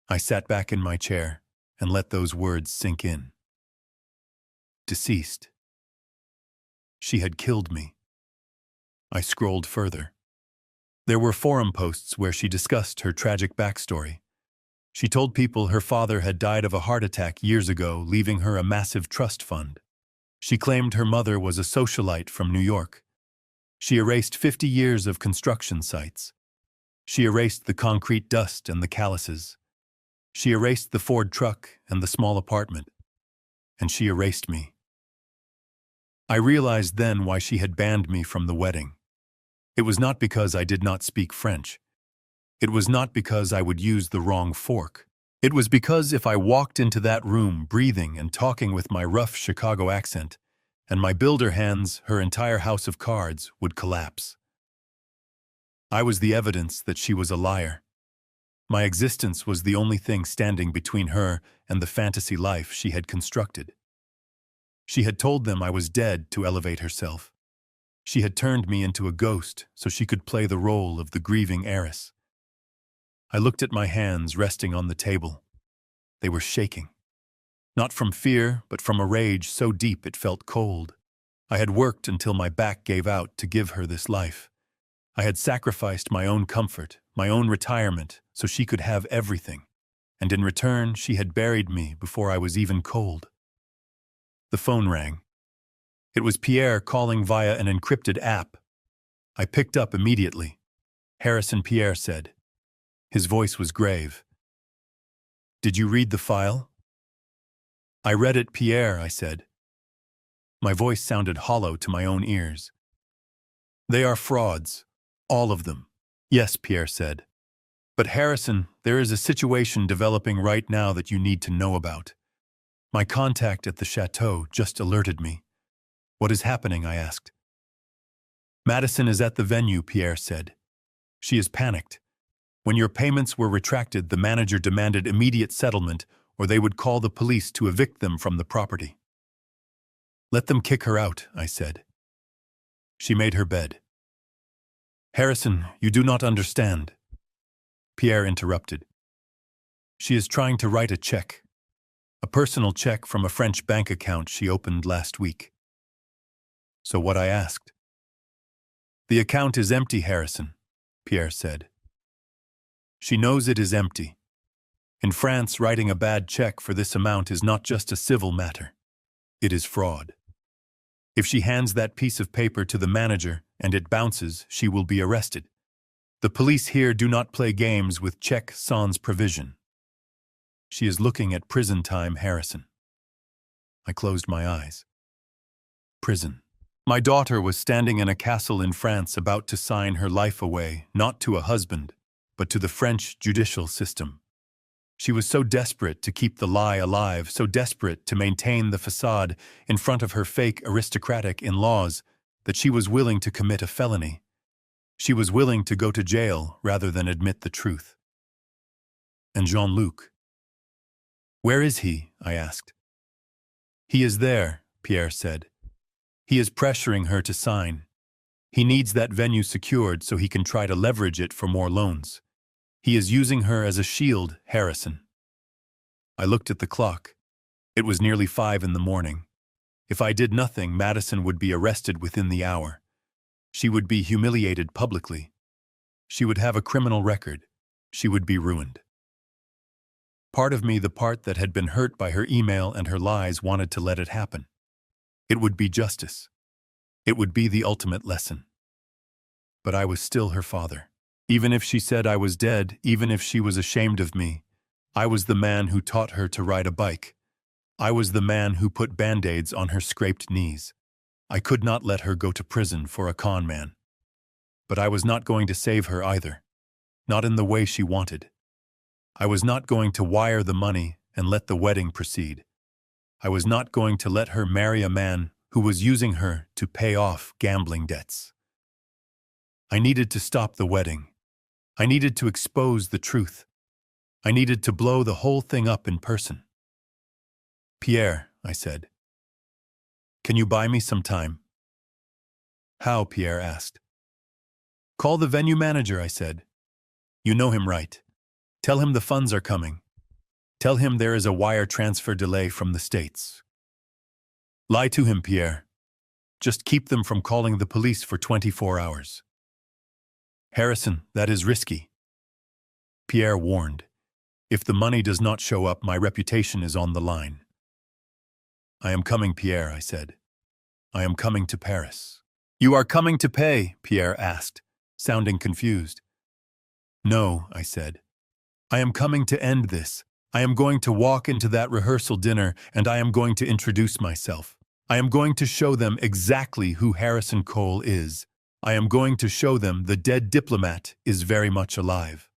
I sat back in my chair and let those words sink in. Deceased. She had killed me. I scrolled further. There were forum posts where she discussed her tragic backstory. She told people her father had died of a heart attack years ago, leaving her a massive trust fund. She claimed her mother was a socialite from New York. She erased 50 years of construction sites. She erased the concrete dust and the calluses. She erased the Ford truck and the small apartment. And she erased me. I realized then why she had banned me from the wedding. It was not because I did not speak French. It was not because I would use the wrong fork. It was because if I walked into that room breathing and talking with my rough Chicago accent, and my builder hands, her entire house of cards would collapse. I was the evidence that she was a liar. My existence was the only thing standing between her and the fantasy life she had constructed. She had told them I was dead to elevate herself. She had turned me into a ghost so she could play the role of the grieving heiress. I looked at my hands resting on the table. They were shaking. Not from fear, but from a rage so deep it felt cold. I had worked until my back gave out to give her this life. I had sacrificed my own comfort, my own retirement, so she could have everything. And in return, she had buried me before I was even cold. The phone rang. It was Pierre calling via an encrypted app. I picked up immediately. Harrison, Pierre said. His voice was grave. Did you read the file? I read it, Pierre, I said. My voice sounded hollow to my own ears. They are frauds. All of them. Yes, Pierre said. But Harrison, there is a situation developing right now that you need to know about. My contact at the chateau just alerted me. What is happening? I asked. Madison is at the venue, Pierre said. She is panicked. When your payments were retracted, the manager demanded immediate settlement, or they would call the police to evict them from the property. Let them kick her out, I said. She made her bed. Harrison, you do not understand. Pierre interrupted. She is trying to write a check. A personal check from a French bank account she opened last week. So what? I asked. The account is empty, Harrison, Pierre said. She knows it is empty. In France, writing a bad check for this amount is not just a civil matter. It is fraud. If she hands that piece of paper to the manager and it bounces, she will be arrested. The police here do not play games with check sans provision. She is looking at prison time, Harrison. I closed my eyes. Prison. My daughter was standing in a castle in France about to sign her life away, not to a husband, but to the French judicial system. She was so desperate to keep the lie alive, so desperate to maintain the facade in front of her fake aristocratic in-laws, that she was willing to commit a felony. She was willing to go to jail rather than admit the truth. And Jean-Luc? Where is he? I asked. He is there, Pierre said. He is pressuring her to sign. He needs that venue secured so he can try to leverage it for more loans. He is using her as a shield, Harrison. I looked at the clock. It was nearly 5 in the morning. If I did nothing, Madison would be arrested within the hour. She would be humiliated publicly. She would have a criminal record. She would be ruined. Part of me, the part that had been hurt by her email and her lies, wanted to let it happen. It would be justice. It would be the ultimate lesson. But I was still her father. Even if she said I was dead, even if she was ashamed of me, I was the man who taught her to ride a bike. I was the man who put band-aids on her scraped knees. I could not let her go to prison for a con man. But I was not going to save her either. Not in the way she wanted. I was not going to wire the money and let the wedding proceed. I was not going to let her marry a man who was using her to pay off gambling debts. I needed to stop the wedding. I needed to expose the truth. I needed to blow the whole thing up in person. Pierre, I said, can you buy me some time? How? Pierre asked. Call the venue manager, I said. You know him, right? Tell him the funds are coming. Tell him there is a wire transfer delay from the States. Lie to him, Pierre. Just keep them from calling the police for 24 hours. Harrison, that is risky. Pierre warned. If the money does not show up, my reputation is on the line. I am coming, Pierre, I said. I am coming to Paris. You are coming to pay? Pierre asked, sounding confused. No, I said. I am coming to end this. I am going to walk into that rehearsal dinner and I am going to introduce myself. I am going to show them exactly who Harrison Cole is. I am going to show them the dead diplomat is very much alive.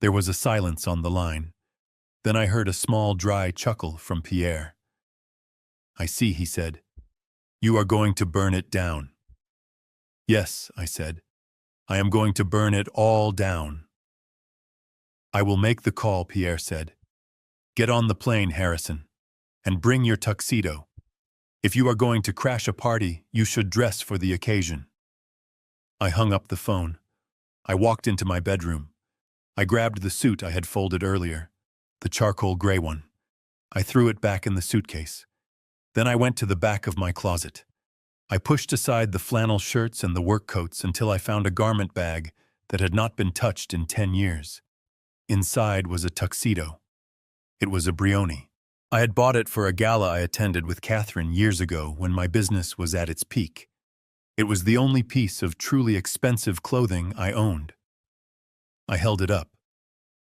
There was a silence on the line. Then I heard a small, dry chuckle from Pierre. I see, he said. You are going to burn it down. Yes, I said. I am going to burn it all down. I will make the call, Pierre said. Get on the plane, Harrison, and bring your tuxedo. If you are going to crash a party, you should dress for the occasion. I hung up the phone. I walked into my bedroom. I grabbed the suit I had folded earlier, the charcoal gray one. I threw it back in the suitcase. Then I went to the back of my closet. I pushed aside the flannel shirts and the work coats until I found a garment bag that had not been touched in 10 years. Inside was a tuxedo. It was a Brioni. I had bought it for a gala I attended with Catherine years ago when my business was at its peak. It was the only piece of truly expensive clothing I owned. I held it up.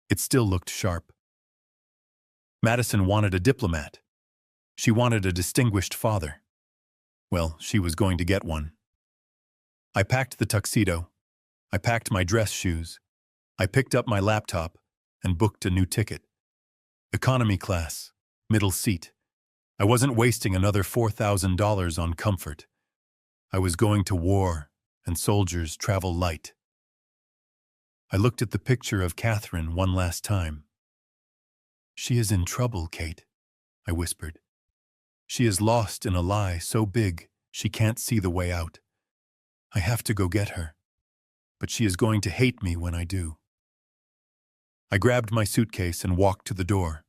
It still looked sharp. Madison wanted a diplomat. She wanted a distinguished father. Well, she was going to get one. I packed the tuxedo. I packed my dress shoes. I picked up my laptop and booked a new ticket. Economy class, middle seat. I wasn't wasting another $4,000 on comfort. I was going to war, and soldiers travel light. I looked at the picture of Catherine one last time. She is in trouble, Kate, I whispered. She is lost in a lie so big she can't see the way out. I have to go get her, but she is going to hate me when I do. I grabbed my suitcase and walked to the door.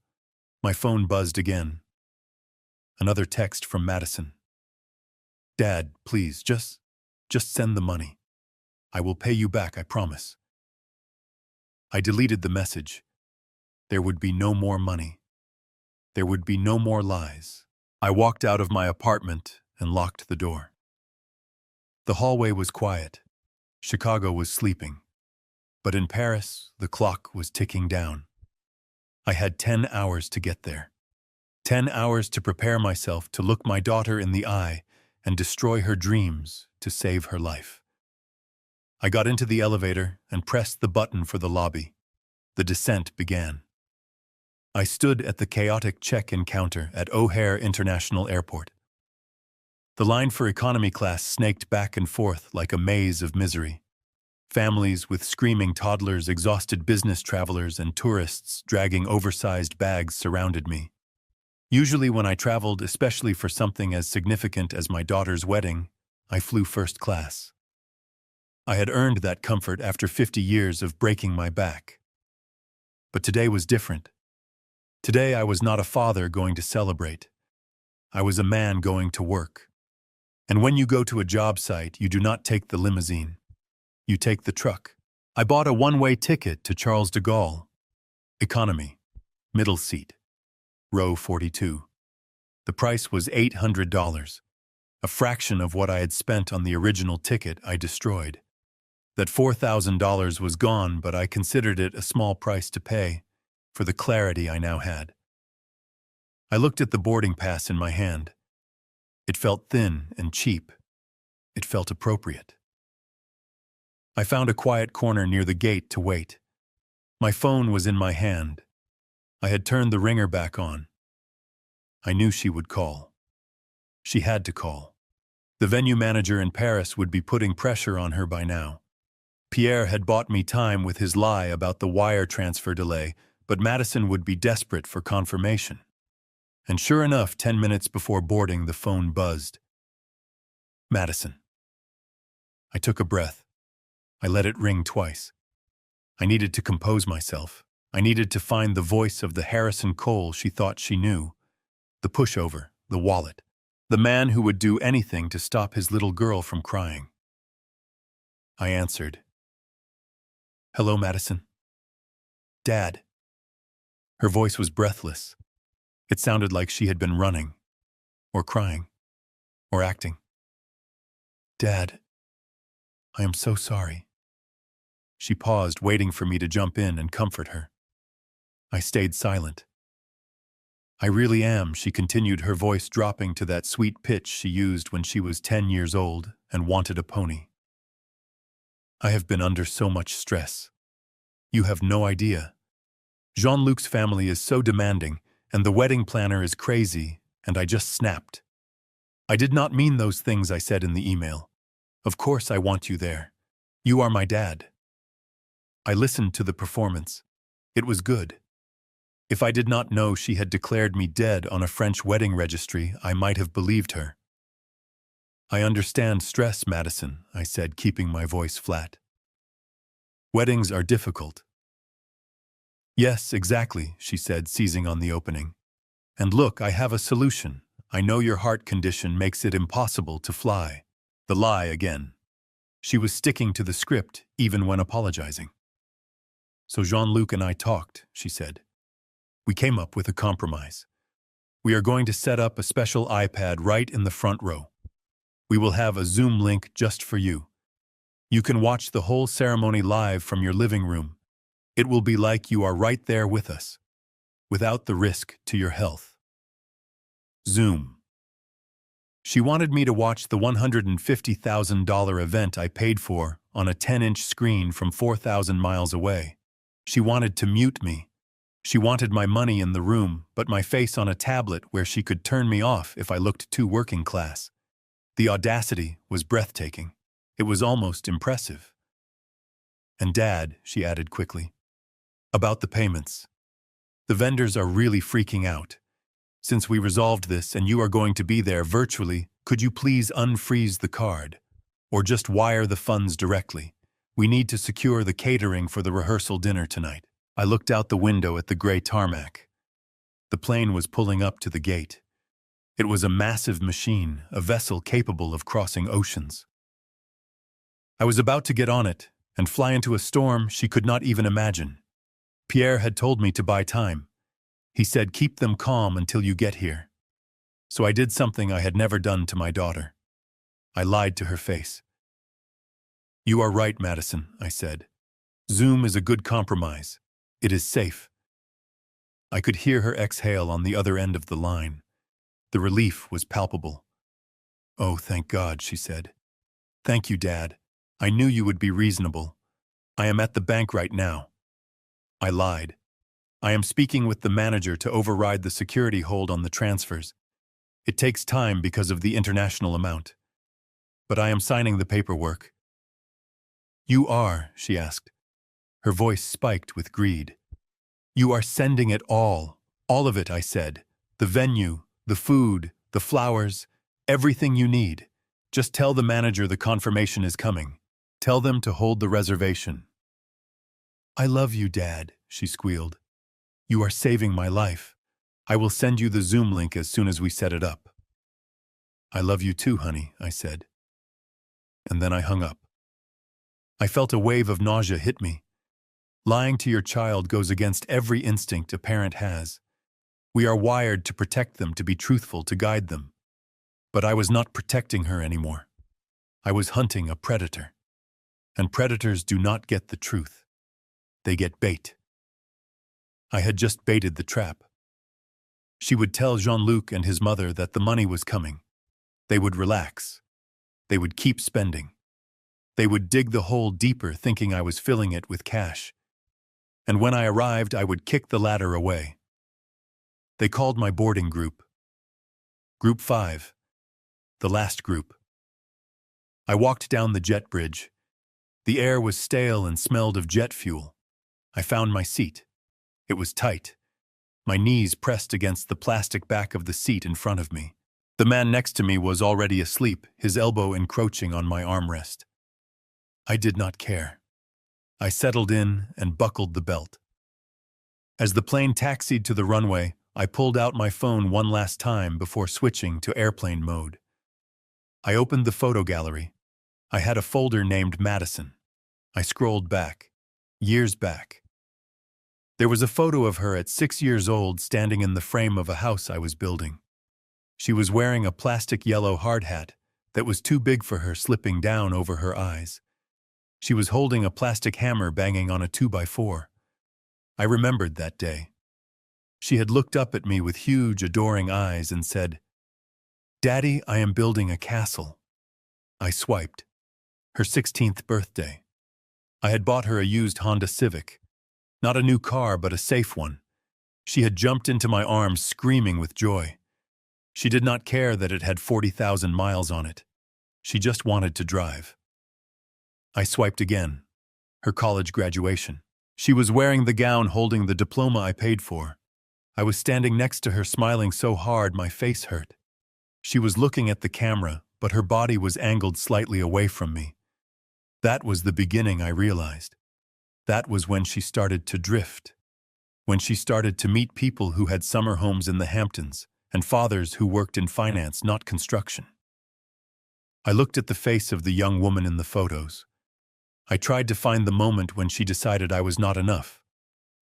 My phone buzzed again. Another text from Madison. Dad, please, just send the money. I will pay you back, I promise. I deleted the message. There would be no more money. There would be no more lies. I walked out of my apartment and locked the door. The hallway was quiet. Chicago was sleeping. But in Paris, the clock was ticking down. I had 10 hours to get there. 10 hours to prepare myself to look my daughter in the eye and destroy her dreams to save her life. I got into the elevator and pressed the button for the lobby. The descent began. I stood at the chaotic check-in counter at O'Hare International Airport. The line for economy class snaked back and forth like a maze of misery. Families with screaming toddlers, exhausted business travelers, and tourists dragging oversized bags surrounded me. Usually when I traveled, especially for something as significant as my daughter's wedding, I flew first class. I had earned that comfort after 50 years of breaking my back. But today was different. Today I was not a father going to celebrate. I was a man going to work. And when you go to a job site, you do not take the limousine. You take the truck. I bought a one-way ticket to Charles de Gaulle. Economy. Middle seat. Row 42. The price was $800, a fraction of what I had spent on the original ticket I destroyed. That $4,000 was gone, but I considered it a small price to pay for the clarity I now had. I looked at the boarding pass in my hand. It felt thin and cheap. It felt appropriate. I found a quiet corner near the gate to wait. My phone was in my hand. I had turned the ringer back on. I knew she would call. She had to call. The venue manager in Paris would be putting pressure on her by now. Pierre had bought me time with his lie about the wire transfer delay, but Madison would be desperate for confirmation. And sure enough, 10 minutes before boarding, the phone buzzed. Madison. I took a breath. I let it ring twice. I needed to compose myself. I needed to find the voice of the Harrison Cole she thought she knew. The pushover, the wallet, the man who would do anything to stop his little girl from crying. I answered. Hello, Madison. Dad. Her voice was breathless. It sounded like she had been running, or crying, or acting. Dad, I am so sorry. She paused, waiting for me to jump in and comfort her. I stayed silent. I really am, she continued, her voice dropping to that sweet pitch she used when she was 10 years old and wanted a pony. I have been under so much stress. You have no idea. Jean-Luc's family is so demanding, and the wedding planner is crazy, and I just snapped. I did not mean those things I said in the email. Of course I want you there. You are my dad. I listened to the performance. It was good. If I did not know she had declared me dead on a French wedding registry, I might have believed her. I understand stress, Madison, I said, keeping my voice flat. Weddings are difficult. Yes, exactly, she said, seizing on the opening. And look, I have a solution. I know your heart condition makes it impossible to fly. The lie again. She was sticking to the script, even when apologizing. So Jean-Luc and I talked, she said. We came up with a compromise. We are going to set up a special iPad right in the front row. We will have a Zoom link just for you. You can watch the whole ceremony live from your living room. It will be like you are right there with us, without the risk to your health. Zoom. She wanted me to watch the $150,000 event I paid for on a 10-inch screen from 4,000 miles away. She wanted to mute me. She wanted my money in the room, but my face on a tablet where she could turn me off if I looked too working class. The audacity was breathtaking. It was almost impressive. And Dad, she added quickly, about the payments. The vendors are really freaking out. Since we resolved this and you are going to be there virtually, could you please unfreeze the card? Or just wire the funds directly? We need to secure the catering for the rehearsal dinner tonight. I looked out the window at the gray tarmac. The plane was pulling up to the gate. It was a massive machine, a vessel capable of crossing oceans. I was about to get on it and fly into a storm she could not even imagine. Pierre had told me to buy time. He said, keep them calm until you get here. So I did something I had never done to my daughter. I lied to her face. You are right, Madison, I said. Zoom is a good compromise. It is safe. I could hear her exhale on the other end of the line. The relief was palpable. Oh, thank God, she said. Thank you, Dad. I knew you would be reasonable. I am at the bank right now. I lied. I am speaking with the manager to override the security hold on the transfers. It takes time because of the international amount. But I am signing the paperwork. You are, she asked. Her voice spiked with greed. You are sending it all of it, I said. The venue, the food, the flowers, everything you need. Just tell the manager the confirmation is coming. Tell them to hold the reservation. I love you, Dad, she squealed. You are saving my life. I will send you the Zoom link as soon as we set it up. I love you too, honey, I said. And then I hung up. I felt a wave of nausea hit me. Lying to your child goes against every instinct a parent has. We are wired to protect them, to be truthful, to guide them. But I was not protecting her anymore. I was hunting a predator. And predators do not get the truth. They get bait. I had just baited the trap. She would tell Jean-Luc and his mother that the money was coming. They would relax. They would keep spending. They would dig the hole deeper, thinking I was filling it with cash. And when I arrived, I would kick the ladder away. They called my boarding group. Group 5. The last group. I walked down the jet bridge. The air was stale and smelled of jet fuel. I found my seat. It was tight. My knees pressed against the plastic back of the seat in front of me. The man next to me was already asleep, his elbow encroaching on my armrest. I did not care. I settled in and buckled the belt. As the plane taxied to the runway, I pulled out my phone one last time before switching to airplane mode. I opened the photo gallery. I had a folder named Madison. I scrolled back, years back. There was a photo of her at 6 years old standing in the frame of a house I was building. She was wearing a plastic yellow hard hat that was too big for her, slipping down over her eyes. She was holding a plastic hammer banging on a 2x4. I remembered that day. She had looked up at me with huge, adoring eyes and said, "Daddy, I am building a castle." I swiped. Her 16th birthday. I had bought her a used Honda Civic. Not a new car, but a safe one. She had jumped into my arms screaming with joy. She did not care that it had 40,000 miles on it. She just wanted to drive. I swiped again. Her college graduation. She was wearing the gown holding the diploma I paid for. I was standing next to her smiling so hard my face hurt. She was looking at the camera, but her body was angled slightly away from me. That was the beginning, I realized. That was when she started to drift. When she started to meet people who had summer homes in the Hamptons and fathers who worked in finance, not construction. I looked at the face of the young woman in the photos. I tried to find the moment when she decided I was not enough.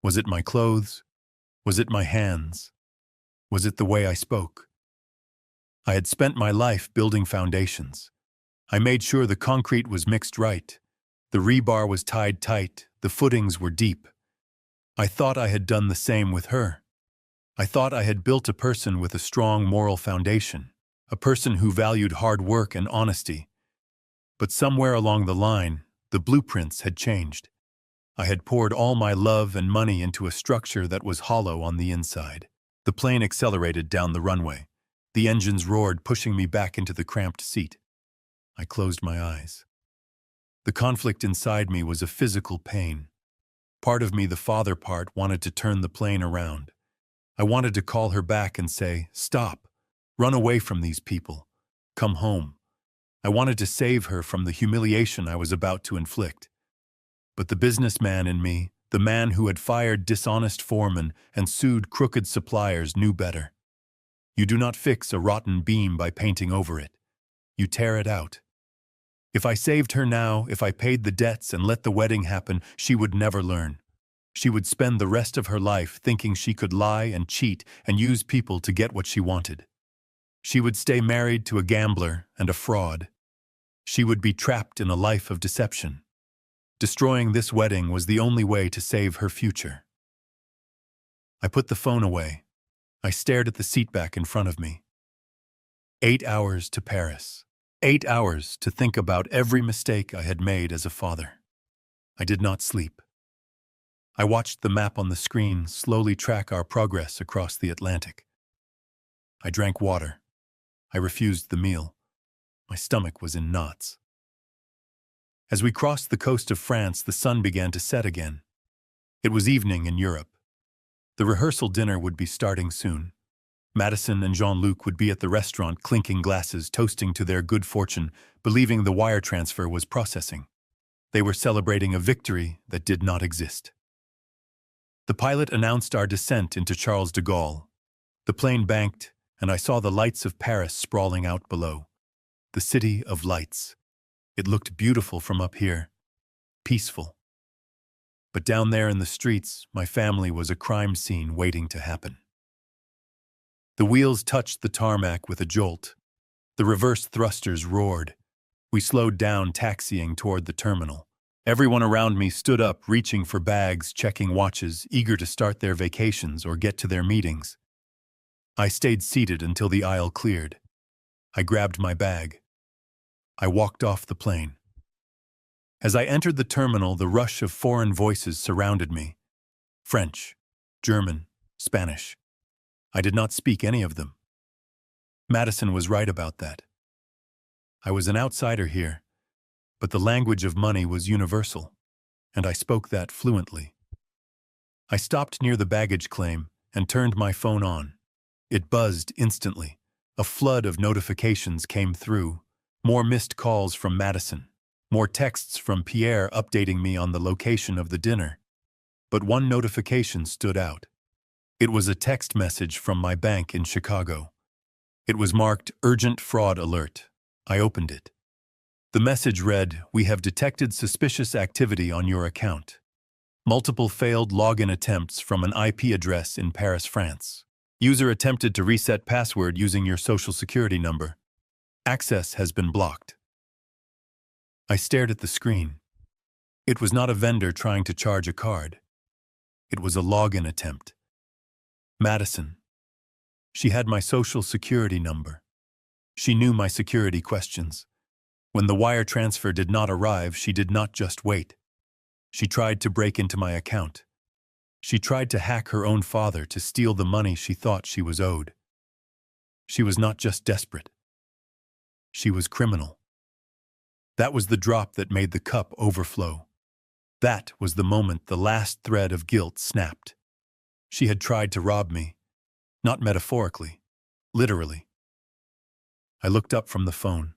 Was it my clothes? Was it my hands? Was it the way I spoke? I had spent my life building foundations. I made sure the concrete was mixed right. The rebar was tied tight. The footings were deep. I thought I had done the same with her. I thought I had built a person with a strong moral foundation, a person who valued hard work and honesty. But somewhere along the line, the blueprints had changed. I had poured all my love and money into a structure that was hollow on the inside. The plane accelerated down the runway. The engines roared, pushing me back into the cramped seat. I closed my eyes. The conflict inside me was a physical pain. Part of me, the father part, wanted to turn the plane around. I wanted to call her back and say, "Stop. Run away from these people. Come home." I wanted to save her from the humiliation I was about to inflict. But the businessman in me, the man who had fired dishonest foremen and sued crooked suppliers, knew better. You do not fix a rotten beam by painting over it. You tear it out. If I saved her now, if I paid the debts and let the wedding happen, she would never learn. She would spend the rest of her life thinking she could lie and cheat and use people to get what she wanted. She would stay married to a gambler and a fraud. She would be trapped in a life of deception. Destroying this wedding was the only way to save her future. I put the phone away. I stared at the seatback in front of me. 8 hours to Paris. 8 hours to think about every mistake I had made as a father. I did not sleep. I watched the map on the screen slowly track our progress across the Atlantic. I drank water. I refused the meal. My stomach was in knots. As we crossed the coast of France, the sun began to set again. It was evening in Europe. The rehearsal dinner would be starting soon. Madison and Jean-Luc would be at the restaurant clinking glasses, toasting to their good fortune, believing the wire transfer was processing. They were celebrating a victory that did not exist. The pilot announced our descent into Charles de Gaulle. The plane banked, and I saw the lights of Paris sprawling out below. The city of lights. It looked beautiful from up here, peaceful. But down there in the streets, my family was a crime scene waiting to happen. The wheels touched the tarmac with a jolt. The reverse thrusters roared. We slowed down, taxiing toward the terminal. Everyone around me stood up, reaching for bags, checking watches, eager to start their vacations or get to their meetings. I stayed seated until the aisle cleared. I grabbed my bag. I walked off the plane. As I entered the terminal, the rush of foreign voices surrounded me. French, German, Spanish. I did not speak any of them. Madison was right about that. I was an outsider here, but the language of money was universal, and I spoke that fluently. I stopped near the baggage claim and turned my phone on. It buzzed instantly. A flood of notifications came through. More missed calls from Madison. More texts from Pierre updating me on the location of the dinner. But one notification stood out. It was a text message from my bank in Chicago. It was marked Urgent Fraud Alert. I opened it. The message read, "We have detected suspicious activity on your account. Multiple failed login attempts from an IP address in Paris, France. User attempted to reset password using your social security number. Access has been blocked." I stared at the screen. It was not a vendor trying to charge a card. It was a login attempt. Madison. She had my social security number. She knew my security questions. When the wire transfer did not arrive, she did not just wait. She tried to break into my account. She tried to hack her own father to steal the money she thought she was owed. She was not just desperate. She was criminal. That was the drop that made the cup overflow. That was the moment the last thread of guilt snapped. She had tried to rob me, not metaphorically, literally. I looked up from the phone.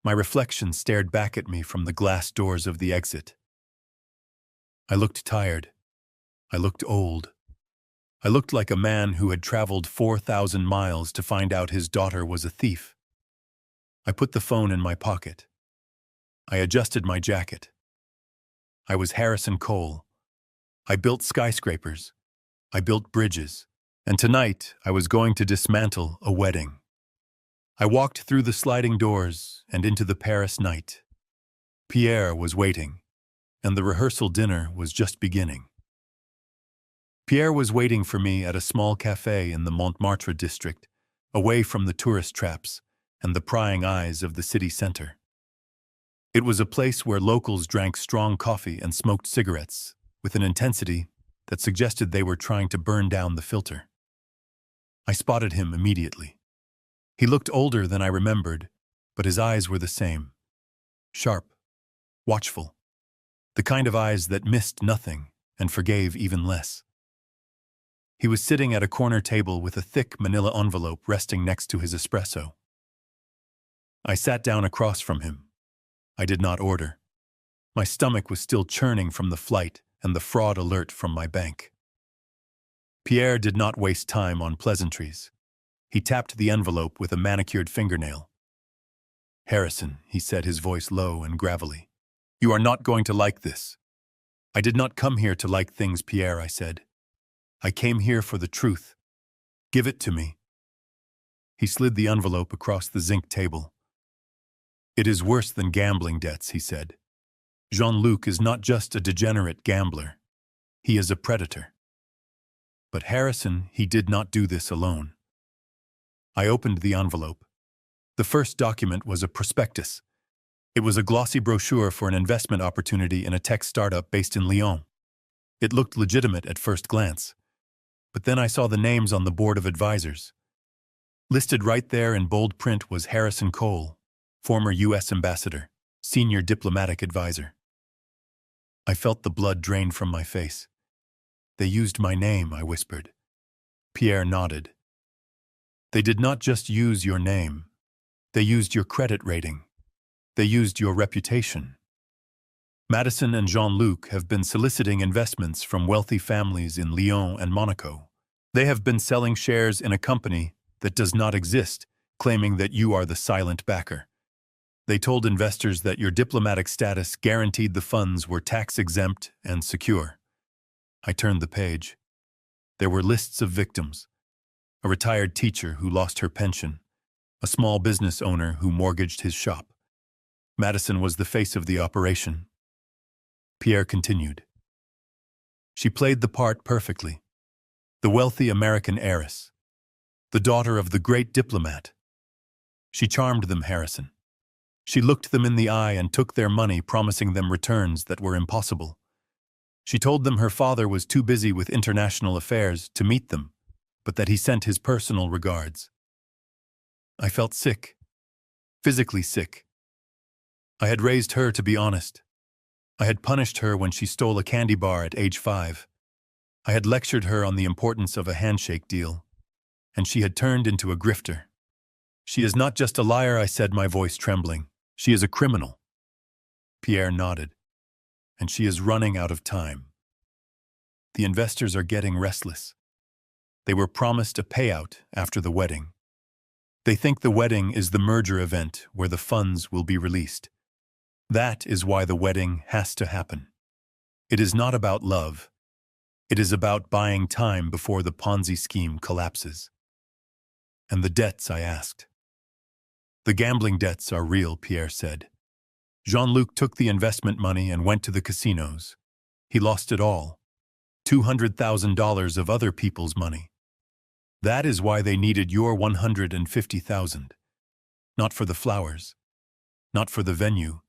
My reflection stared back at me from the glass doors of the exit. I looked tired. I looked old. I looked like a man who had traveled 4,000 miles to find out his daughter was a thief. I put the phone in my pocket. I adjusted my jacket. I was Harrison Cole. I built skyscrapers. I built bridges. And tonight, I was going to dismantle a wedding. I walked through the sliding doors and into the Paris night. Pierre was waiting, and the rehearsal dinner was just beginning. Pierre was waiting for me at a small cafe in the Montmartre district, away from the tourist traps and the prying eyes of the city center. It was a place where locals drank strong coffee and smoked cigarettes with an intensity that suggested they were trying to burn down the filter. I spotted him immediately. He looked older than I remembered, but his eyes were the same. Sharp, watchful, the kind of eyes that missed nothing and forgave even less. He was sitting at a corner table with a thick manila envelope resting next to his espresso. I sat down across from him. I did not order. My stomach was still churning from the flight and the fraud alert from my bank. Pierre did not waste time on pleasantries. He tapped the envelope with a manicured fingernail. "Harrison," he said, his voice low and gravelly, "you are not going to like this." I did not come here to like things, Pierre, I said. I came here for the truth. Give it to me. He slid the envelope across the zinc table. It is worse than gambling debts, he said. Jean-Luc is not just a degenerate gambler. He is a predator. But Harrison, he did not do this alone. I opened the envelope. The first document was a prospectus. It was a glossy brochure for an investment opportunity in a tech startup based in Lyon. It looked legitimate at first glance. But then I saw the names on the board of advisors. Listed right there in bold print was Harrison Cole, former U.S. ambassador, senior diplomatic advisor. I felt the blood drain from my face. They used my name, I whispered. Pierre nodded. They did not just use your name. They used your credit rating. They used your reputation. Madison and Jean-Luc have been soliciting investments from wealthy families in Lyon and Monaco. They have been selling shares in a company that does not exist, claiming that you are the silent backer. They told investors that your diplomatic status guaranteed the funds were tax-exempt and secure. I turned the page. There were lists of victims. A retired teacher who lost her pension. A small business owner who mortgaged his shop. Madison was the face of the operation. Pierre continued. She played the part perfectly. The wealthy American heiress. The daughter of the great diplomat. She charmed them, Harrison. She looked them in the eye and took their money, promising them returns that were impossible. She told them her father was too busy with international affairs to meet them, but that he sent his personal regards. I felt sick. Physically sick. I had raised her to be honest. I had punished her when she stole a candy bar at age 5. I had lectured her on the importance of a handshake deal. And she had turned into a grifter. She is not just a liar, I said, my voice trembling. She is a criminal. Pierre nodded. And she is running out of time. The investors are getting restless. They were promised a payout after the wedding. They think the wedding is the merger event where the funds will be released. That is why the wedding has to happen. It is not about love. It is about buying time before the Ponzi scheme collapses. And the debts, I asked. The gambling debts are real, Pierre said. Jean-Luc took the investment money and went to the casinos. He lost it all. $200,000 of other people's money. That is why they needed your $150,000. Not for the flowers. Not for the venue.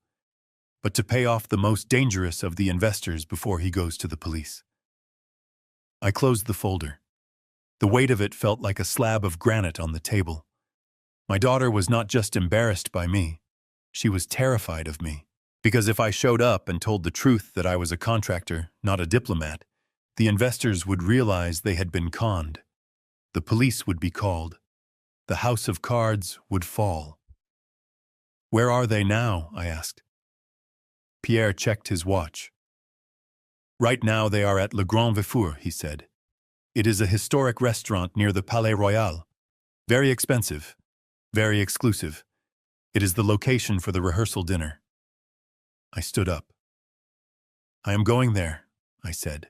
But to pay off the most dangerous of the investors before he goes to the police. I closed the folder. The weight of it felt like a slab of granite on the table. My daughter was not just embarrassed by me. She was terrified of me. Because if I showed up and told the truth that I was a contractor, not a diplomat, the investors would realize they had been conned. The police would be called. The house of cards would fall. Where are they now? I asked. Pierre checked his watch. Right now they are at Le Grand Vefour, he said. It is a historic restaurant near the Palais Royal. Very expensive. Very exclusive. It is the location for the rehearsal dinner. I stood up. I am going there, I said.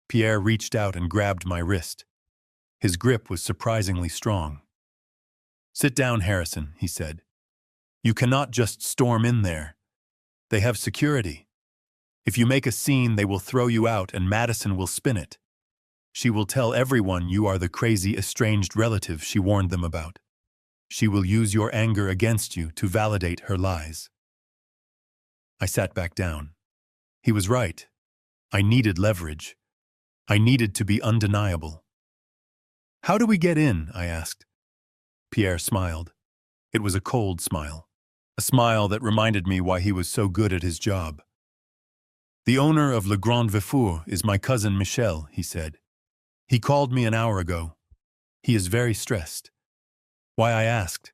Pierre reached out and grabbed my wrist. His grip was surprisingly strong. Sit down, Harrison, he said. You cannot just storm in there. They have security. If you make a scene, they will throw you out and Madison will spin it. She will tell everyone you are the crazy, estranged relative she warned them about. She will use your anger against you to validate her lies. I sat back down. He was right. I needed leverage. I needed to be undeniable. How do we get in? I asked. Pierre smiled. It was a cold smile. A smile that reminded me why he was so good at his job. The owner of Le Grand Vefour is my cousin Michel, he said. He called me an hour ago. He is very stressed. Why, I asked.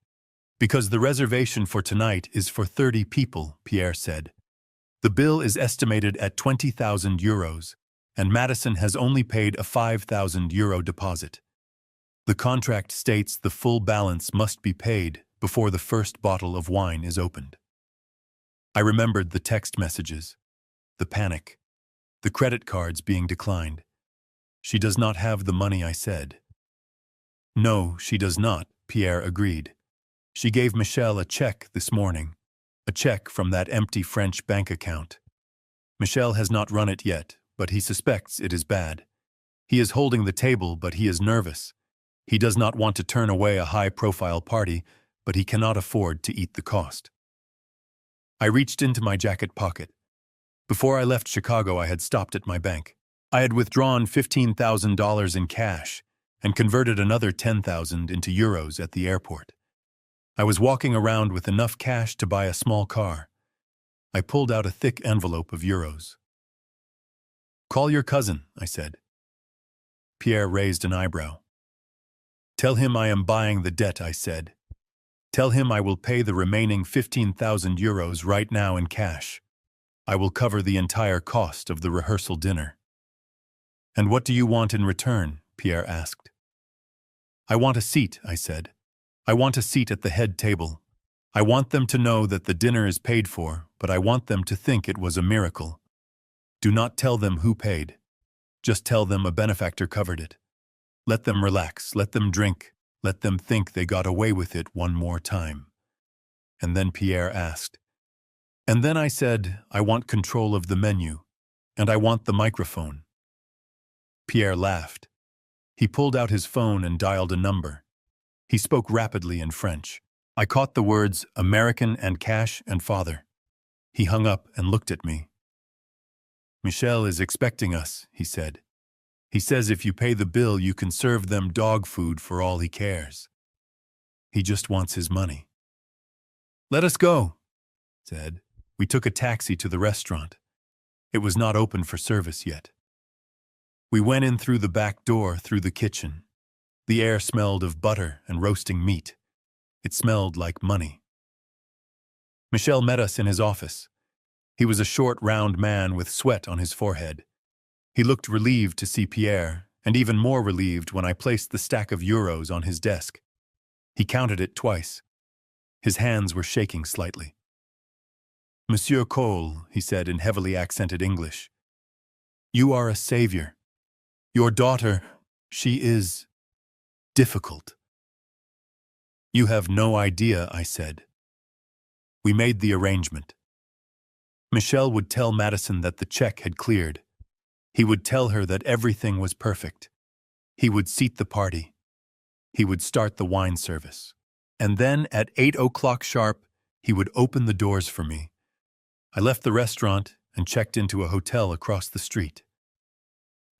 Because the reservation for tonight is for 30 people, Pierre said. The bill is estimated at 20,000 euros, and Madison has only paid a 5,000 euro deposit. The contract states the full balance must be paid before the first bottle of wine is opened. I remembered the text messages, the panic, The credit cards being declined. She does not have the money, I said. No, she does not, Pierre agreed. She gave Michel a check this morning. A check from that empty French bank account. Michel has not run it yet, but he suspects it is bad. He is holding the table, but he is nervous. He does not want to turn away a high-profile party, but he cannot afford to eat the cost. I reached into my jacket pocket. Before I left Chicago, I had stopped at my bank. I had withdrawn $15,000 in cash and converted another 10,000 into euros at the airport. I was walking around with enough cash to buy a small car. I pulled out a thick envelope of euros. Call your cousin, I said. Pierre raised an eyebrow. Tell him I am buying the debt, I said. Tell him I will pay the remaining 15,000 euros right now in cash. I will cover the entire cost of the rehearsal dinner. And what do you want in return? Pierre asked. I want a seat, I said. I want a seat at the head table. I want them to know that the dinner is paid for, but I want them to think it was a miracle. Do not tell them who paid. Just tell them a benefactor covered it. Let them relax, let them drink, let them think they got away with it one more time. And then Pierre asked. And then I said, I want control of the menu, and I want the microphone. Pierre laughed. He pulled out his phone and dialed a number. He spoke rapidly in French. I caught the words American and cash and father. He hung up and looked at me. Michel is expecting us, he said. He says if you pay the bill, you can serve them dog food for all he cares. He just wants his money. Let us go, said. We took a taxi to the restaurant. It was not open for service yet. We went in through the back door, through the kitchen. The air smelled of butter and roasting meat. It smelled like money. Michel met us in his office. He was a short, round man with sweat on his forehead. He looked relieved to see Pierre, and even more relieved when I placed the stack of euros on his desk. He counted it twice. His hands were shaking slightly. Monsieur Cole, he said in heavily accented English, you are a savior. Your daughter, she is difficult. You have no idea, I said. We made the arrangement. Michel would tell Madison that the check had cleared. He would tell her that everything was perfect. He would seat the party. He would start the wine service. And then at 8 o'clock sharp, he would open the doors for me. I left the restaurant and checked into a hotel across the street.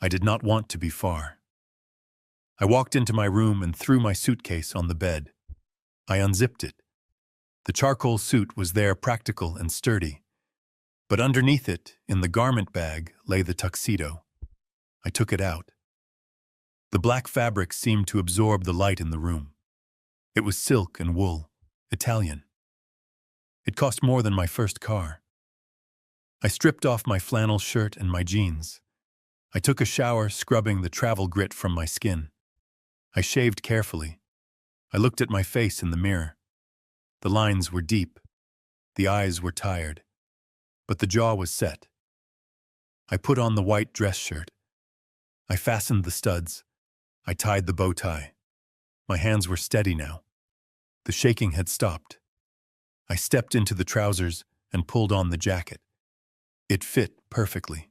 I did not want to be far. I walked into my room and threw my suitcase on the bed. I unzipped it. The charcoal suit was there, practical and sturdy. But underneath it, in the garment bag, lay the tuxedo. I took it out. The black fabric seemed to absorb the light in the room. It was silk and wool, Italian. It cost more than my first car. I stripped off my flannel shirt and my jeans. I took a shower, scrubbing the travel grit from my skin. I shaved carefully. I looked at my face in the mirror. The lines were deep. The eyes were tired. But the jaw was set. I put on the white dress shirt. I fastened the studs. I tied the bow tie. My hands were steady now. The shaking had stopped. I stepped into the trousers and pulled on the jacket. It fit perfectly.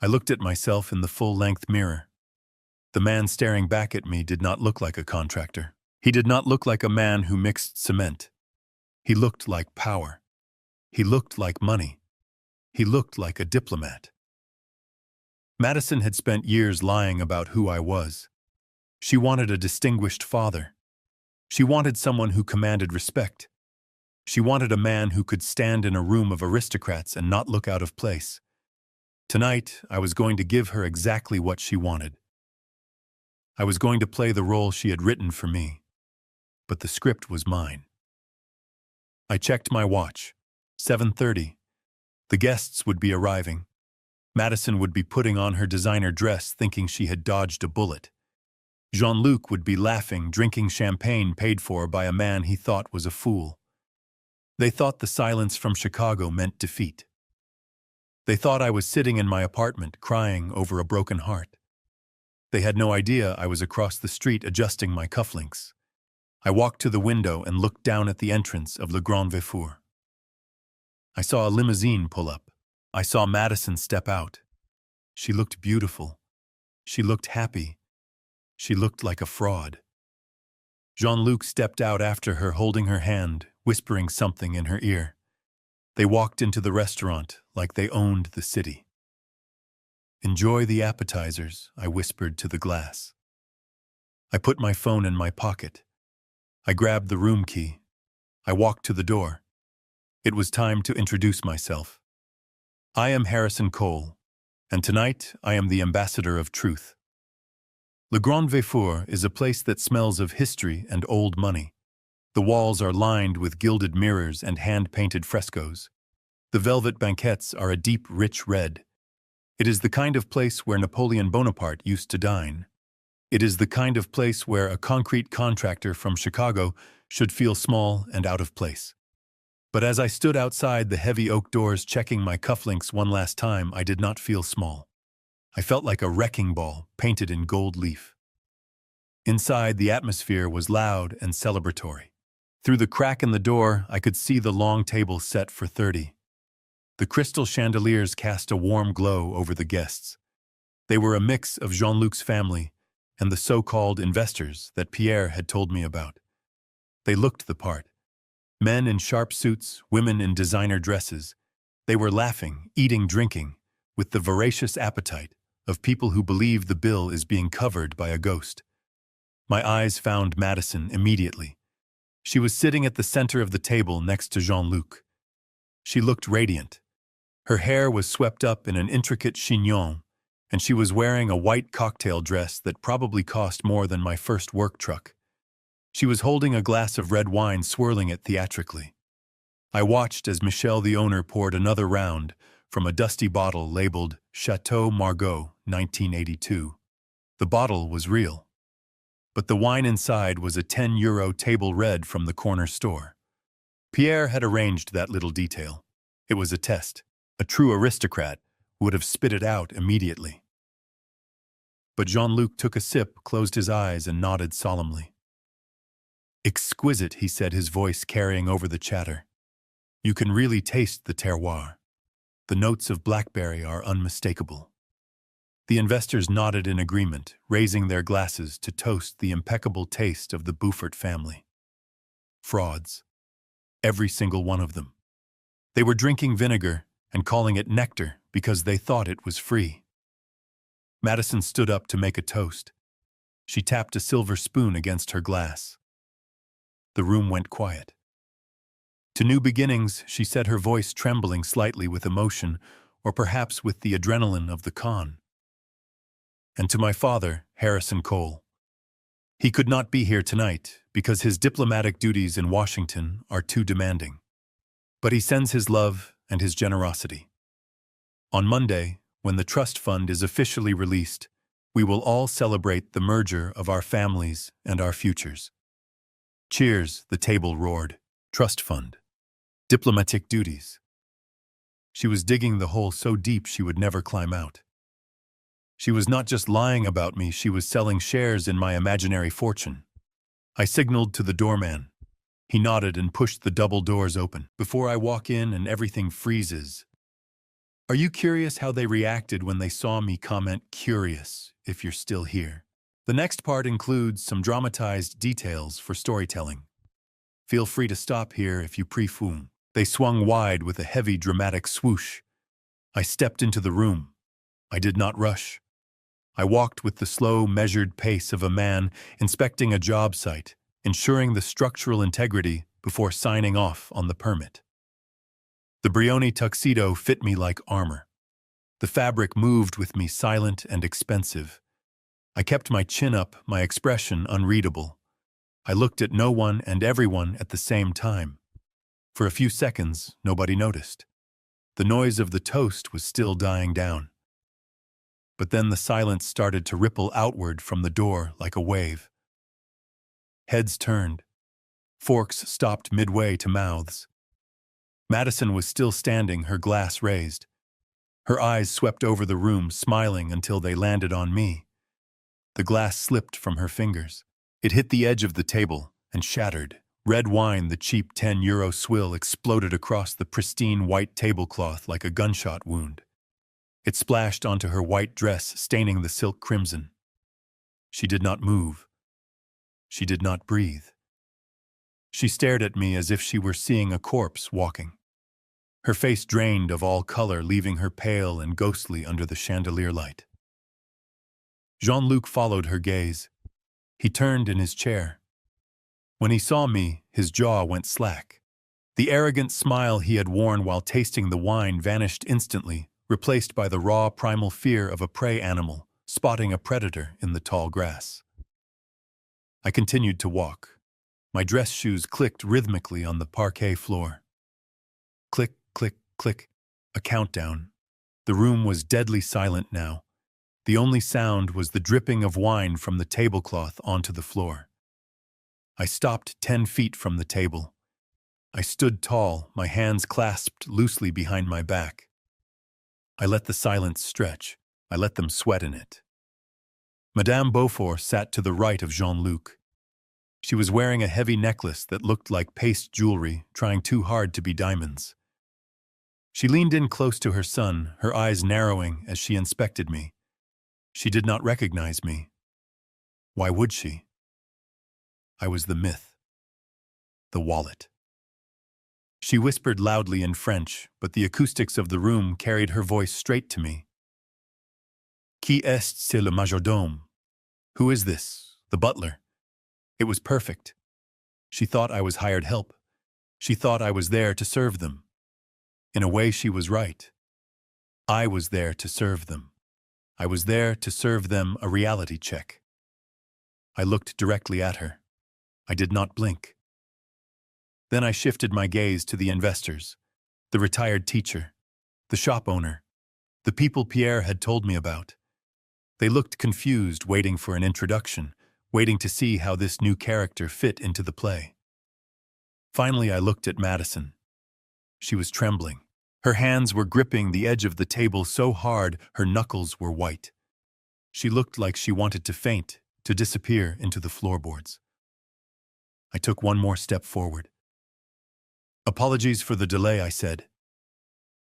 I looked at myself in the full-length mirror. The man staring back at me did not look like a contractor. He did not look like a man who mixed cement. He looked like power. He looked like money. He looked like a diplomat. Madison had spent years lying about who I was. She wanted a distinguished father. She wanted someone who commanded respect. She wanted a man who could stand in a room of aristocrats and not look out of place. Tonight, I was going to give her exactly what she wanted. I was going to play the role she had written for me, but the script was mine. I checked my watch. 7:30. The guests would be arriving. Madison would be putting on her designer dress thinking she had dodged a bullet. Jean-Luc would be laughing, drinking champagne paid for by a man he thought was a fool. They thought the silence from Chicago meant defeat. They thought I was sitting in my apartment crying over a broken heart. They had no idea I was across the street adjusting my cufflinks. I walked to the window and looked down at the entrance of Le Grand Vefour. I saw a limousine pull up. I saw Madison step out. She looked beautiful. She looked happy. She looked like a fraud. Jean-Luc stepped out after her, holding her hand, whispering something in her ear. They walked into the restaurant like they owned the city. "Enjoy the appetizers," I whispered to the glass. I put my phone in my pocket. I grabbed the room key. I walked to the door. It was time to introduce myself. I am Harrison Cole, and tonight I am the ambassador of truth. Le Grand Vefour is a place that smells of history and old money. The walls are lined with gilded mirrors and hand-painted frescoes. The velvet banquettes are a deep, rich red. It is the kind of place where Napoleon Bonaparte used to dine. It is the kind of place where a concrete contractor from Chicago should feel small and out of place. But as I stood outside the heavy oak doors checking my cufflinks one last time, I did not feel small. I felt like a wrecking ball painted in gold leaf. Inside, the atmosphere was loud and celebratory. Through the crack in the door, I could see the long table set for 30. The crystal chandeliers cast a warm glow over the guests. They were a mix of Jean-Luc's family and the so-called investors that Pierre had told me about. They looked the part. Men in sharp suits, women in designer dresses. They were laughing, eating, drinking, with the voracious appetite of people who believe the bill is being covered by a ghost. My eyes found Madison immediately. She was sitting at the center of the table next to Jean-Luc. She looked radiant. Her hair was swept up in an intricate chignon, and she was wearing a white cocktail dress that probably cost more than my first work truck. She was holding a glass of red wine, swirling it theatrically. I watched as Michel, the owner, poured another round from a dusty bottle labeled Chateau Margaux, 1982. The bottle was real, but the wine inside was a €10 table red from the corner store. Pierre had arranged that little detail. It was a test. A true aristocrat would have spit it out immediately. But Jean-Luc took a sip, closed his eyes, and nodded solemnly. "Exquisite," he said, his voice carrying over the chatter. "You can really taste the terroir. The notes of blackberry are unmistakable." The investors nodded in agreement, raising their glasses to toast the impeccable taste of the Beaufort family. Frauds. Every single one of them. They were drinking vinegar and calling it nectar because they thought it was free. Madison stood up to make a toast. She tapped a silver spoon against her glass. The room went quiet. "To new beginnings," she said, her voice trembling slightly with emotion, or perhaps with the adrenaline of the con. "And to my father, Harrison Cole. He could not be here tonight because his diplomatic duties in Washington are too demanding. But he sends his love and his generosity. On Monday, when the trust fund is officially released, we will all celebrate the merger of our families and our futures." "Cheers," the table roared. Trust fund. Diplomatic duties. She was digging the hole so deep she would never climb out. She was not just lying about me, she was selling shares in my imaginary fortune. I signaled to the doorman. He nodded and pushed the double doors open. Before I walk in and everything freezes. Are you curious how they reacted when they saw me? Comment curious if you're still here. The next part includes some dramatized details for storytelling. Feel free to stop here if you prefer. They swung wide with a heavy, dramatic swoosh. I stepped into the room. I did not rush. I walked with the slow, measured pace of a man inspecting a job site, ensuring the structural integrity before signing off on the permit. The Brioni tuxedo fit me like armor. The fabric moved with me, silent and expensive. I kept my chin up, my expression unreadable. I looked at no one and everyone at the same time. For a few seconds, nobody noticed. The noise of the toast was still dying down. But then the silence started to ripple outward from the door like a wave. Heads turned. Forks stopped midway to mouths. Madison was still standing, her glass raised. Her eyes swept over the room, smiling until they landed on me. The glass slipped from her fingers. It hit the edge of the table and shattered. Red wine, the cheap €10 swill, exploded across the pristine white tablecloth like a gunshot wound. It splashed onto her white dress, staining the silk crimson. She did not move. She did not breathe. She stared at me as if she were seeing a corpse walking. Her face drained of all color, leaving her pale and ghostly under the chandelier light. Jean-Luc followed her gaze. He turned in his chair. When he saw me, his jaw went slack. The arrogant smile he had worn while tasting the wine vanished instantly, replaced by the raw primal fear of a prey animal spotting a predator in the tall grass. I continued to walk. My dress shoes clicked rhythmically on the parquet floor. Click, click, click, a countdown. The room was deadly silent now. The only sound was the dripping of wine from the tablecloth onto the floor. I stopped 10 feet from the table. I stood tall, my hands clasped loosely behind my back. I let the silence stretch. I let them sweat in it. Madame Beaufort sat to the right of Jean-Luc. She was wearing a heavy necklace that looked like paste jewelry, trying too hard to be diamonds. She leaned in close to her son, her eyes narrowing as she inspected me. She did not recognize me. Why would she? I was the myth. The wallet. She whispered loudly in French, but the acoustics of the room carried her voice straight to me. Qui est le majordome? Who is this? The butler. It was perfect. She thought I was hired help. She thought I was there to serve them. In a way, she was right. I was there to serve them. I was there to serve them a reality check. I looked directly at her. I did not blink. Then I shifted my gaze to the investors, the retired teacher, the shop owner, the people Pierre had told me about. They looked confused, waiting for an introduction, waiting to see how this new character fit into the play. Finally, I looked at Madison. She was trembling. Her hands were gripping the edge of the table so hard her knuckles were white. She looked like she wanted to faint, to disappear into the floorboards. I took one more step forward. Apologies for the delay, I said.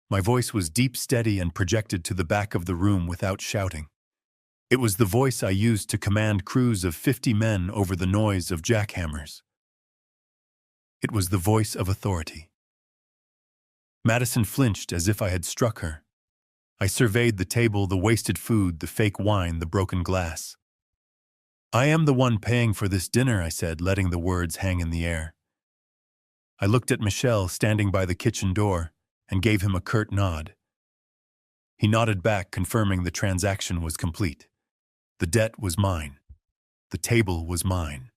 My voice was deep, steady, and projected to the back of the room without shouting. It was the voice I used to command crews of 50 men over the noise of jackhammers. It was the voice of authority. Madison flinched as if I had struck her. I surveyed the table, the wasted food, the fake wine, the broken glass. I am the one paying for this dinner, I said, letting the words hang in the air. I looked at Michel standing by the kitchen door and gave him a curt nod. He nodded back, confirming the transaction was complete. The debt was mine. The table was mine.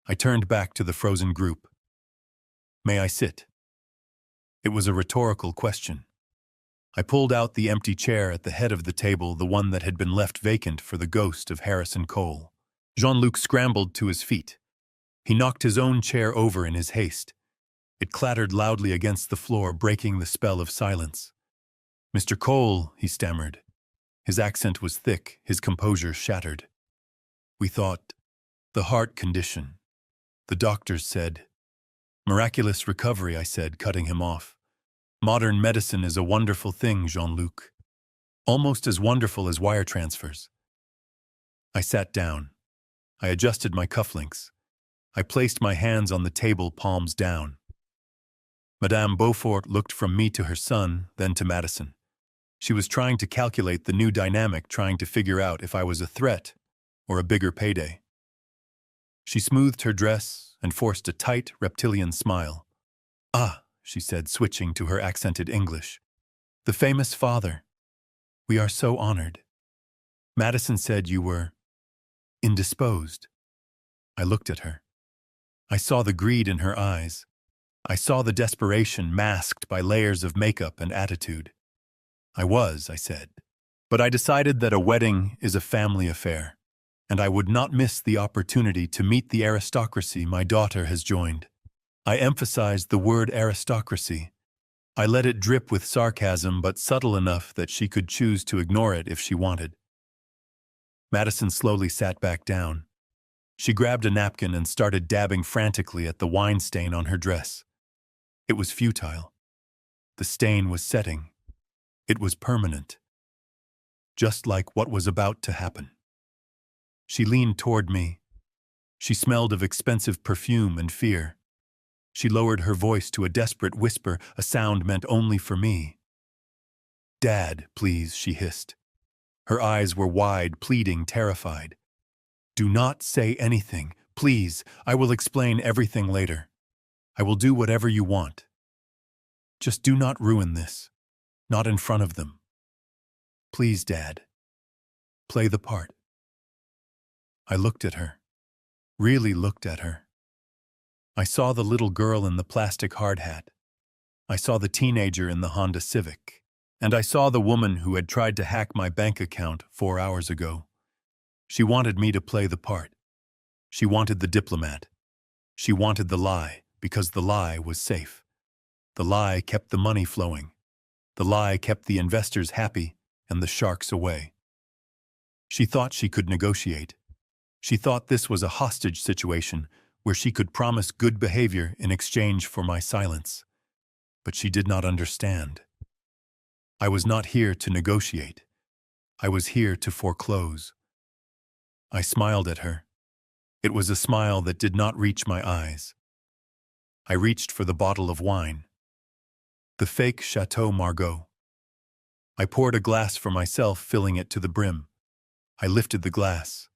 I turned back to the frozen group. May I sit? It was a rhetorical question. I pulled out the empty chair at the head of the table, the one that had been left vacant for the ghost of Harrison Cole. Jean-Luc scrambled to his feet. He knocked his own chair over in his haste. It clattered loudly against the floor, breaking the spell of silence. Mr. Cole, he stammered. His accent was thick, his composure shattered. We thought, the heart condition. The doctors said. Miraculous recovery, I said, cutting him off. Modern medicine is a wonderful thing, Jean-Luc. Almost as wonderful as wire transfers. I sat down. I adjusted my cufflinks. I placed my hands on the table, palms down. Madame Beaufort looked from me to her son, then to Madison. She was trying to calculate the new dynamic, trying to figure out if I was a threat or a bigger payday. She smoothed her dress and forced a tight, reptilian smile. Ah, she said, switching to her accented English. The famous father. We are so honored. Madison said you were indisposed. I looked at her. I saw the greed in her eyes. I saw the desperation masked by layers of makeup and attitude. I said. But I decided that a wedding is a family affair, and I would not miss the opportunity to meet the aristocracy my daughter has joined. I emphasized the word aristocracy. I let it drip with sarcasm, but subtle enough that she could choose to ignore it if she wanted. Madison slowly sat back down. She grabbed a napkin and started dabbing frantically at the wine stain on her dress. It was futile. The stain was setting. It was permanent. Just like what was about to happen. She leaned toward me. She smelled of expensive perfume and fear. She lowered her voice to a desperate whisper, a sound meant only for me. "Dad, please," she hissed. Her eyes were wide, pleading, terrified. "Do not say anything. Please, I will explain everything later. I will do whatever you want. Just do not ruin this. Not in front of them. Please, Dad. Play the part." I looked at her. Really looked at her. I saw the little girl in the plastic hard hat. I saw the teenager in the Honda Civic. And I saw the woman who had tried to hack my bank account 4 hours ago. She wanted me to play the part. She wanted the diplomat. She wanted the lie, because the lie was safe. The lie kept the money flowing. The lie kept the investors happy and the sharks away. She thought she could negotiate. She thought this was a hostage situation where she could promise good behavior in exchange for my silence. But she did not understand. I was not here to negotiate. I was here to foreclose. I smiled at her. It was a smile that did not reach my eyes. I reached for the bottle of wine. The fake Chateau Margaux. I poured a glass for myself, filling it to the brim. I lifted the glass.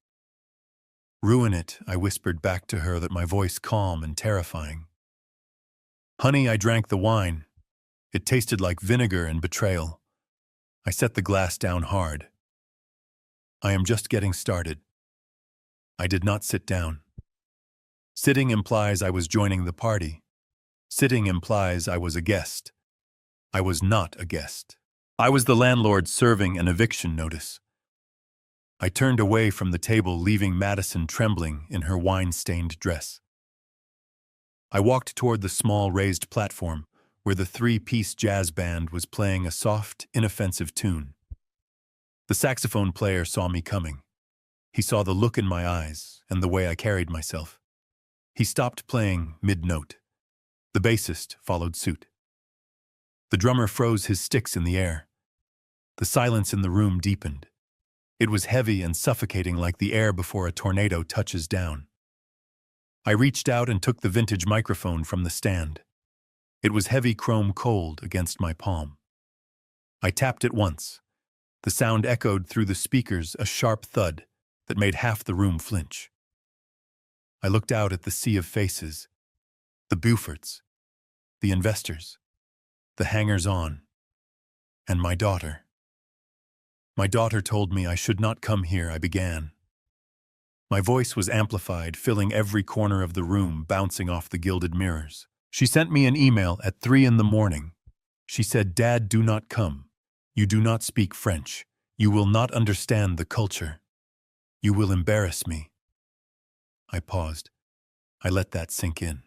"Ruin it," I whispered back to her, that my voice calm and terrifying. "Honey," I drank the wine. It tasted like vinegar and betrayal. I set the glass down hard. "I am just getting started." I did not sit down. Sitting implies I was joining the party. Sitting implies I was a guest. I was not a guest. I was the landlord serving an eviction notice. I turned away from the table, leaving Madison trembling in her wine-stained dress. I walked toward the small raised platform where the 3-piece jazz band was playing a soft, inoffensive tune. The saxophone player saw me coming. He saw the look in my eyes and the way I carried myself. He stopped playing mid-note. The bassist followed suit. The drummer froze his sticks in the air. The silence in the room deepened. It was heavy and suffocating, like the air before a tornado touches down. I reached out and took the vintage microphone from the stand. It was heavy chrome cold against my palm. I tapped it once. The sound echoed through the speakers, a sharp thud that made half the room flinch. I looked out at the sea of faces, the Bufords, the investors, the hangers-on, and my daughter. My daughter told me I should not come here, I began. My voice was amplified, filling every corner of the room, bouncing off the gilded mirrors. She sent me an email at 3 a.m. She said, "Dad, do not come. You do not speak French. You will not understand the culture. You will embarrass me." I paused. I let that sink in.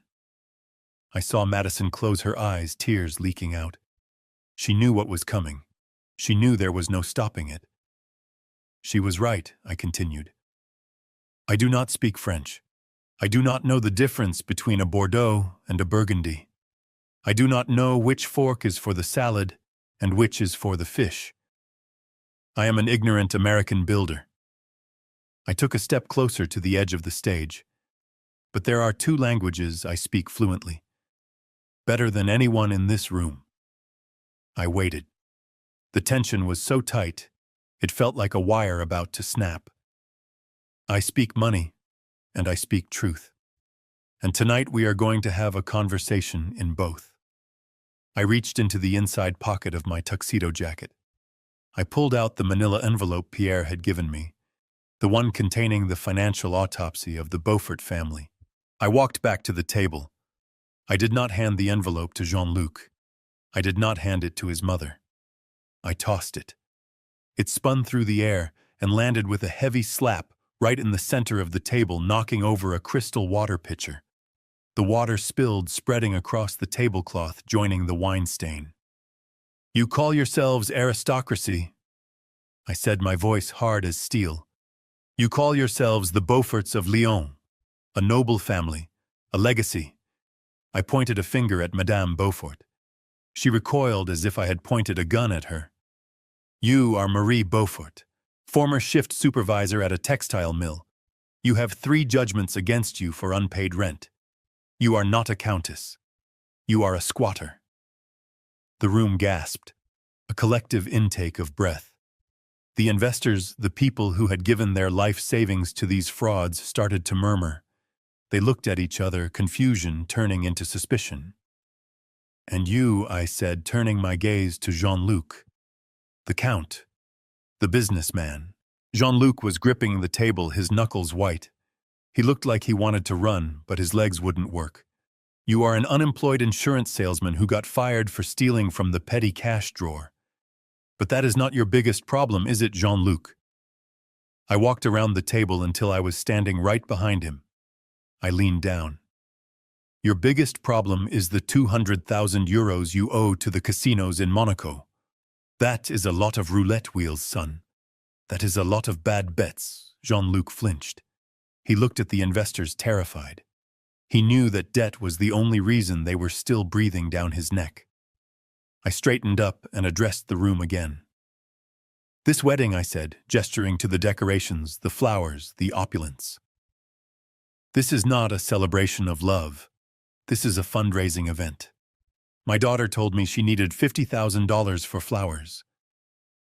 I saw Madison close her eyes, tears leaking out. She knew what was coming. She knew there was no stopping it. "She was right," I continued. "I do not speak French. I do not know the difference between a Bordeaux and a Burgundy. I do not know which fork is for the salad and which is for the fish. I am an ignorant American builder." I took a step closer to the edge of the stage. "But there are 2 languages I speak fluently. Better than anyone in this room." I waited. The tension was so tight, it felt like a wire about to snap. "I speak money, and I speak truth. And tonight we are going to have a conversation in both." I reached into the inside pocket of my tuxedo jacket. I pulled out the manila envelope Pierre had given me, the one containing the financial autopsy of the Beaufort family. I walked back to the table. I did not hand the envelope to Jean-Luc. I did not hand it to his mother. I tossed it. It spun through the air and landed with a heavy slap right in the center of the table, knocking over a crystal water pitcher. The water spilled, spreading across the tablecloth, joining the wine stain. You call yourselves aristocracy, I said, my voice hard as steel. You call yourselves the Beauforts of Lyon, a noble family, a legacy. I pointed a finger at Madame Beaufort. She recoiled as if I had pointed a gun at her. You are Marie Beaufort, former shift supervisor at a textile mill. You have 3 judgments against you for unpaid rent. You are not a countess. You are a squatter. The room gasped, a collective intake of breath. The investors, the people who had given their life savings to these frauds, started to murmur. They looked at each other, confusion turning into suspicion. And you, I said, turning my gaze to Jean-Luc. The Count. The businessman. Jean-Luc was gripping the table, his knuckles white. He looked like he wanted to run, but his legs wouldn't work. You are an unemployed insurance salesman who got fired for stealing from the petty cash drawer. But that is not your biggest problem, is it, Jean-Luc? I walked around the table until I was standing right behind him. I leaned down. Your biggest problem is the 200,000 euros you owe to the casinos in Monaco. That is a lot of roulette wheels, son. That is a lot of bad bets. Jean-Luc flinched. He looked at the investors, terrified. He knew that debt was the only reason they were still breathing down his neck. I straightened up and addressed the room again. This wedding, I said, gesturing to the decorations, the flowers, the opulence. This is not a celebration of love. This is a fundraising event. My daughter told me she needed $50,000 for flowers.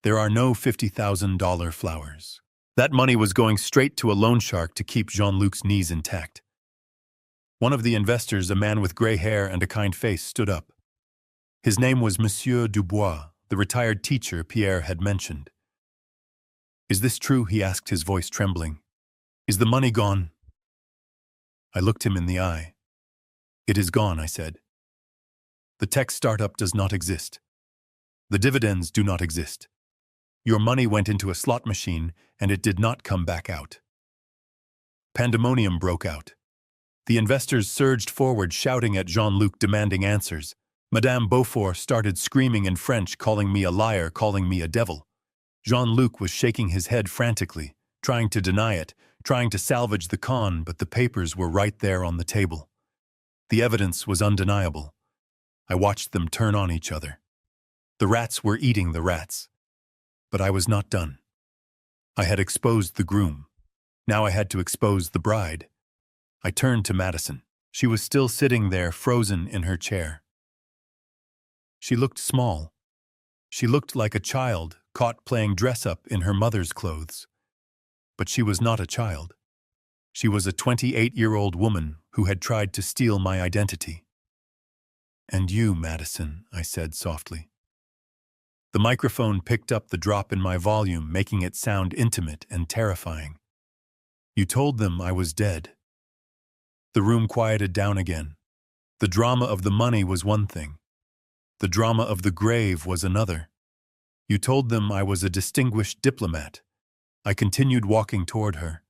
There are no $50,000 flowers. That money was going straight to a loan shark to keep Jean-Luc's knees intact. One of the investors, a man with gray hair and a kind face, stood up. His name was Monsieur Dubois, the retired teacher Pierre had mentioned. Is this true? He asked, his voice trembling. Is the money gone? I looked him in the eye. It is gone, I said. The tech startup does not exist. The dividends do not exist. Your money went into a slot machine and it did not come back out. Pandemonium broke out. The investors surged forward, shouting at Jean-Luc, demanding answers. Madame Beaufort started screaming in French, calling me a liar, calling me a devil. Jean-Luc was shaking his head frantically, trying to deny it, trying to salvage the con, but the papers were right there on the table. The evidence was undeniable. I watched them turn on each other. The rats were eating the rats. But I was not done. I had exposed the groom. Now I had to expose the bride. I turned to Madison. She was still sitting there, frozen in her chair. She looked small. She looked like a child caught playing dress-up in her mother's clothes. But she was not a child. She was a 28-year-old woman who had tried to steal my identity. And you, Madison, I said softly. The microphone picked up the drop in my volume, making it sound intimate and terrifying. You told them I was dead. The room quieted down again. The drama of the money was one thing. The drama of the grave was another. You told them I was a distinguished diplomat. I continued walking toward her.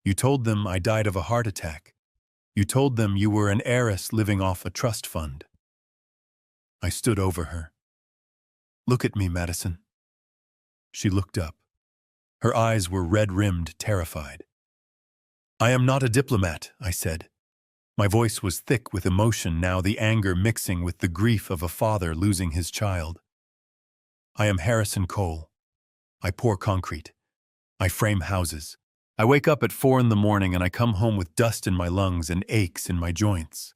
You told them I died of a heart attack. You told them you were an heiress living off a trust fund. I stood over her. Look at me, Madison. She looked up. Her eyes were red-rimmed, terrified. I am not a diplomat, I said. My voice was thick with emotion now, the anger mixing with the grief of a father losing his child. I am Harrison Cole. I pour concrete. I frame houses. I wake up at 4 in the morning and I come home with dust in my lungs and aches in my joints.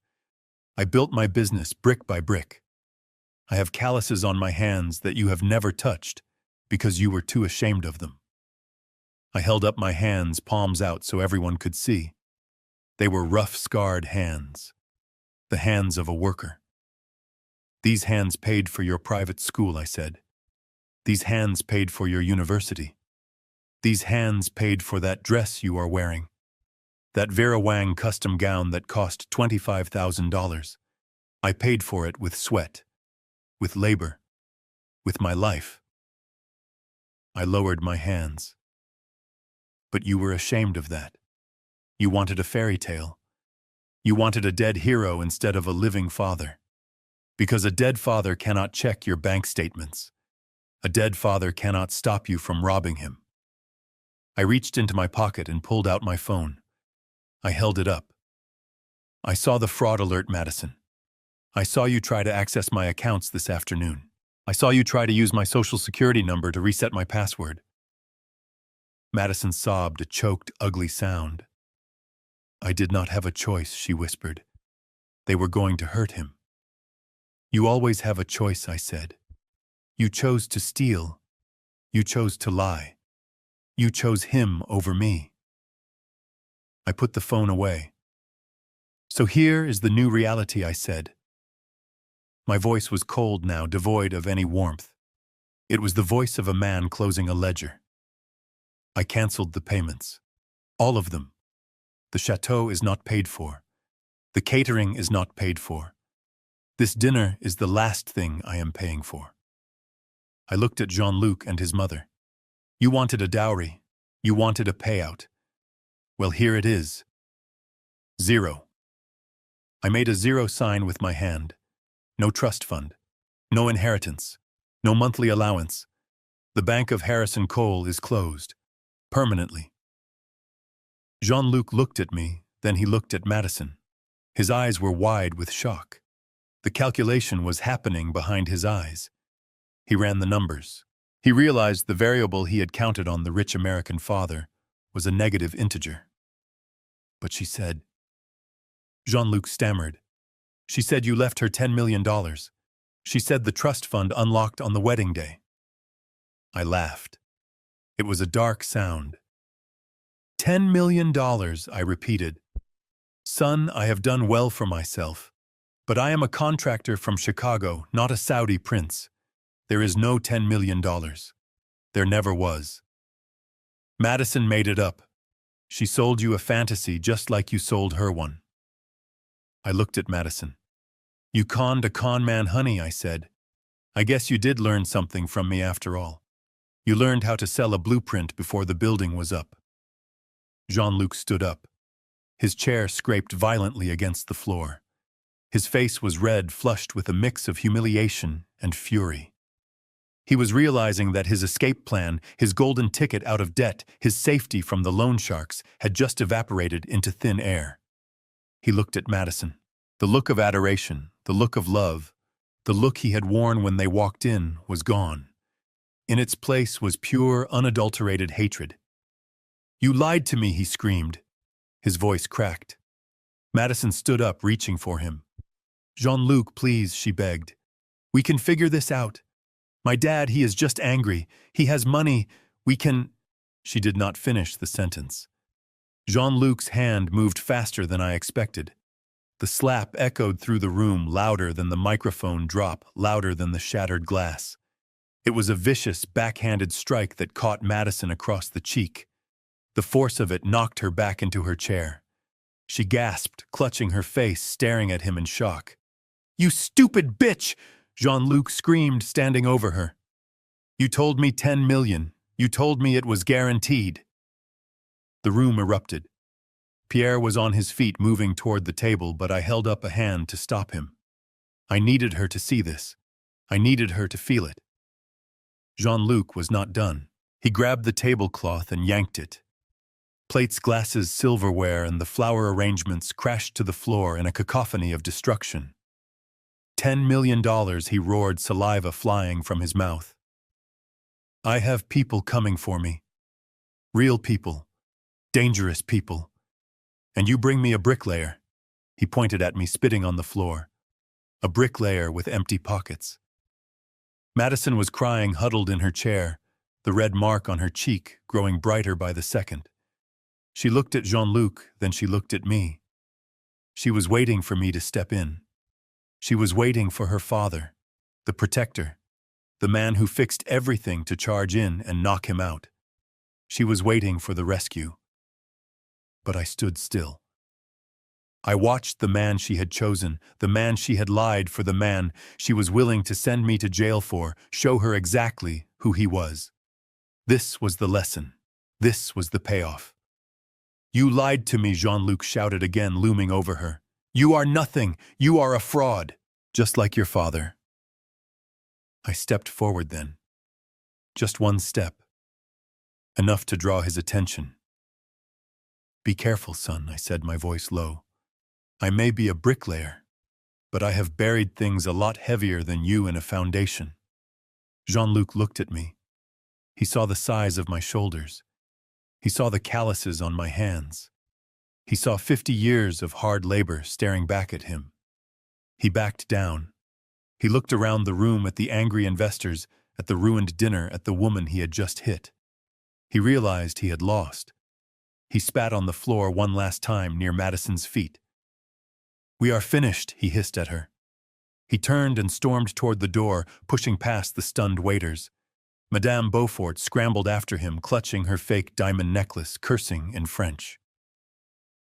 I built my business brick by brick. I have calluses on my hands that you have never touched because you were too ashamed of them. I held up my hands, palms out, so everyone could see. They were rough, scarred hands. The hands of a worker. These hands paid for your private school, I said. These hands paid for your university. These hands paid for that dress you are wearing. That Vera Wang custom gown that cost $25,000. I paid for it with sweat, with labor, with my life. I lowered my hands. But you were ashamed of that. You wanted a fairy tale. You wanted a dead hero instead of a living father. Because a dead father cannot check your bank statements. A dead father cannot stop you from robbing him. I reached into my pocket and pulled out my phone. I held it up. I saw the fraud alert, Madison. I saw you try to access my accounts this afternoon. I saw you try to use my social security number to reset my password. Madison sobbed a choked, ugly sound. I did not have a choice, she whispered. They were going to hurt him. You always have a choice, I said. You chose to steal. You chose to lie. You chose him over me. I put the phone away. So here is the new reality, I said. My voice was cold now, devoid of any warmth. It was the voice of a man closing a ledger. I canceled the payments. All of them. The chateau is not paid for. The catering is not paid for. This dinner is the last thing I am paying for. I looked at Jean-Luc and his mother. You wanted a dowry. You wanted a payout. Well, here it is. 0. I made a 0 sign with my hand. No trust fund. No inheritance. No monthly allowance. The Bank of Harrison Cole is closed. Permanently. Jean-Luc looked at me, then he looked at Madison. His eyes were wide with shock. The calculation was happening behind his eyes. He ran the numbers. He realized the variable he had counted on, the rich American father, was a negative integer. But she said... Jean-Luc stammered. She said you left her $10 million. She said the trust fund unlocked on the wedding day. I laughed. It was a dark sound. $10 million, I repeated. Son, I have done well for myself. But I am a contractor from Chicago, not a Saudi prince. There is no $10 million. There never was. Madison made it up. She sold you a fantasy just like you sold her one. I looked at Madison. You conned a con man, honey, I said. I guess you did learn something from me after all. You learned how to sell a blueprint before the building was up. Jean-Luc stood up. His chair scraped violently against the floor. His face was red, flushed with a mix of humiliation and fury. He was realizing that his escape plan, his golden ticket out of debt, his safety from the loan sharks, had just evaporated into thin air. He looked at Madison. The look of adoration, the look of love, the look he had worn when they walked in was gone. In its place was pure, unadulterated hatred. You lied to me, he screamed. His voice cracked. Madison stood up, reaching for him. Jean-Luc, please, she begged. We can figure this out. My dad, he is just angry. He has money. We can... She did not finish the sentence. Jean-Luc's hand moved faster than I expected. The slap echoed through the room, louder than the microphone drop, louder than the shattered glass. It was a vicious, backhanded strike that caught Madison across the cheek. The force of it knocked her back into her chair. She gasped, clutching her face, staring at him in shock. You stupid bitch! Jean-Luc screamed, standing over her. You told me 10 million. You told me it was guaranteed. The room erupted. Pierre was on his feet, moving toward the table, but I held up a hand to stop him. I needed her to see this. I needed her to feel it. Jean-Luc was not done. He grabbed the tablecloth and yanked it. Plates, glasses, silverware, and the flower arrangements crashed to the floor in a cacophony of destruction. $10 million, he roared, saliva flying from his mouth. I have people coming for me. Real people. Dangerous people. And you bring me a bricklayer. He pointed at me, spitting on the floor. A bricklayer with empty pockets. Madison was crying, huddled in her chair, the red mark on her cheek growing brighter by the second. She looked at Jean-Luc, then she looked at me. She was waiting for me to step in. She was waiting for her father, the protector, the man who fixed everything to charge in and knock him out. She was waiting for the rescue. But I stood still. I watched the man she had chosen, the man she had lied for, the man she was willing to send me to jail for, show her exactly who he was. This was the lesson. This was the payoff. You lied to me, Jean-Luc shouted again, looming over her. You are nothing. You are a fraud. Just like your father. I stepped forward then. Just one step. Enough to draw his attention. Be careful, son, I said, my voice low. I may be a bricklayer, but I have buried things a lot heavier than you in a foundation. Jean-Luc looked at me. He saw the size of my shoulders. He saw the calluses on my hands. He saw 50 years of hard labor staring back at him. He backed down. He looked around the room at the angry investors, at the ruined dinner, at the woman he had just hit. He realized he had lost. He spat on the floor one last time near Madison's feet. "We are finished," he hissed at her. He turned and stormed toward the door, pushing past the stunned waiters. Madame Beaufort scrambled after him, clutching her fake diamond necklace, cursing in French.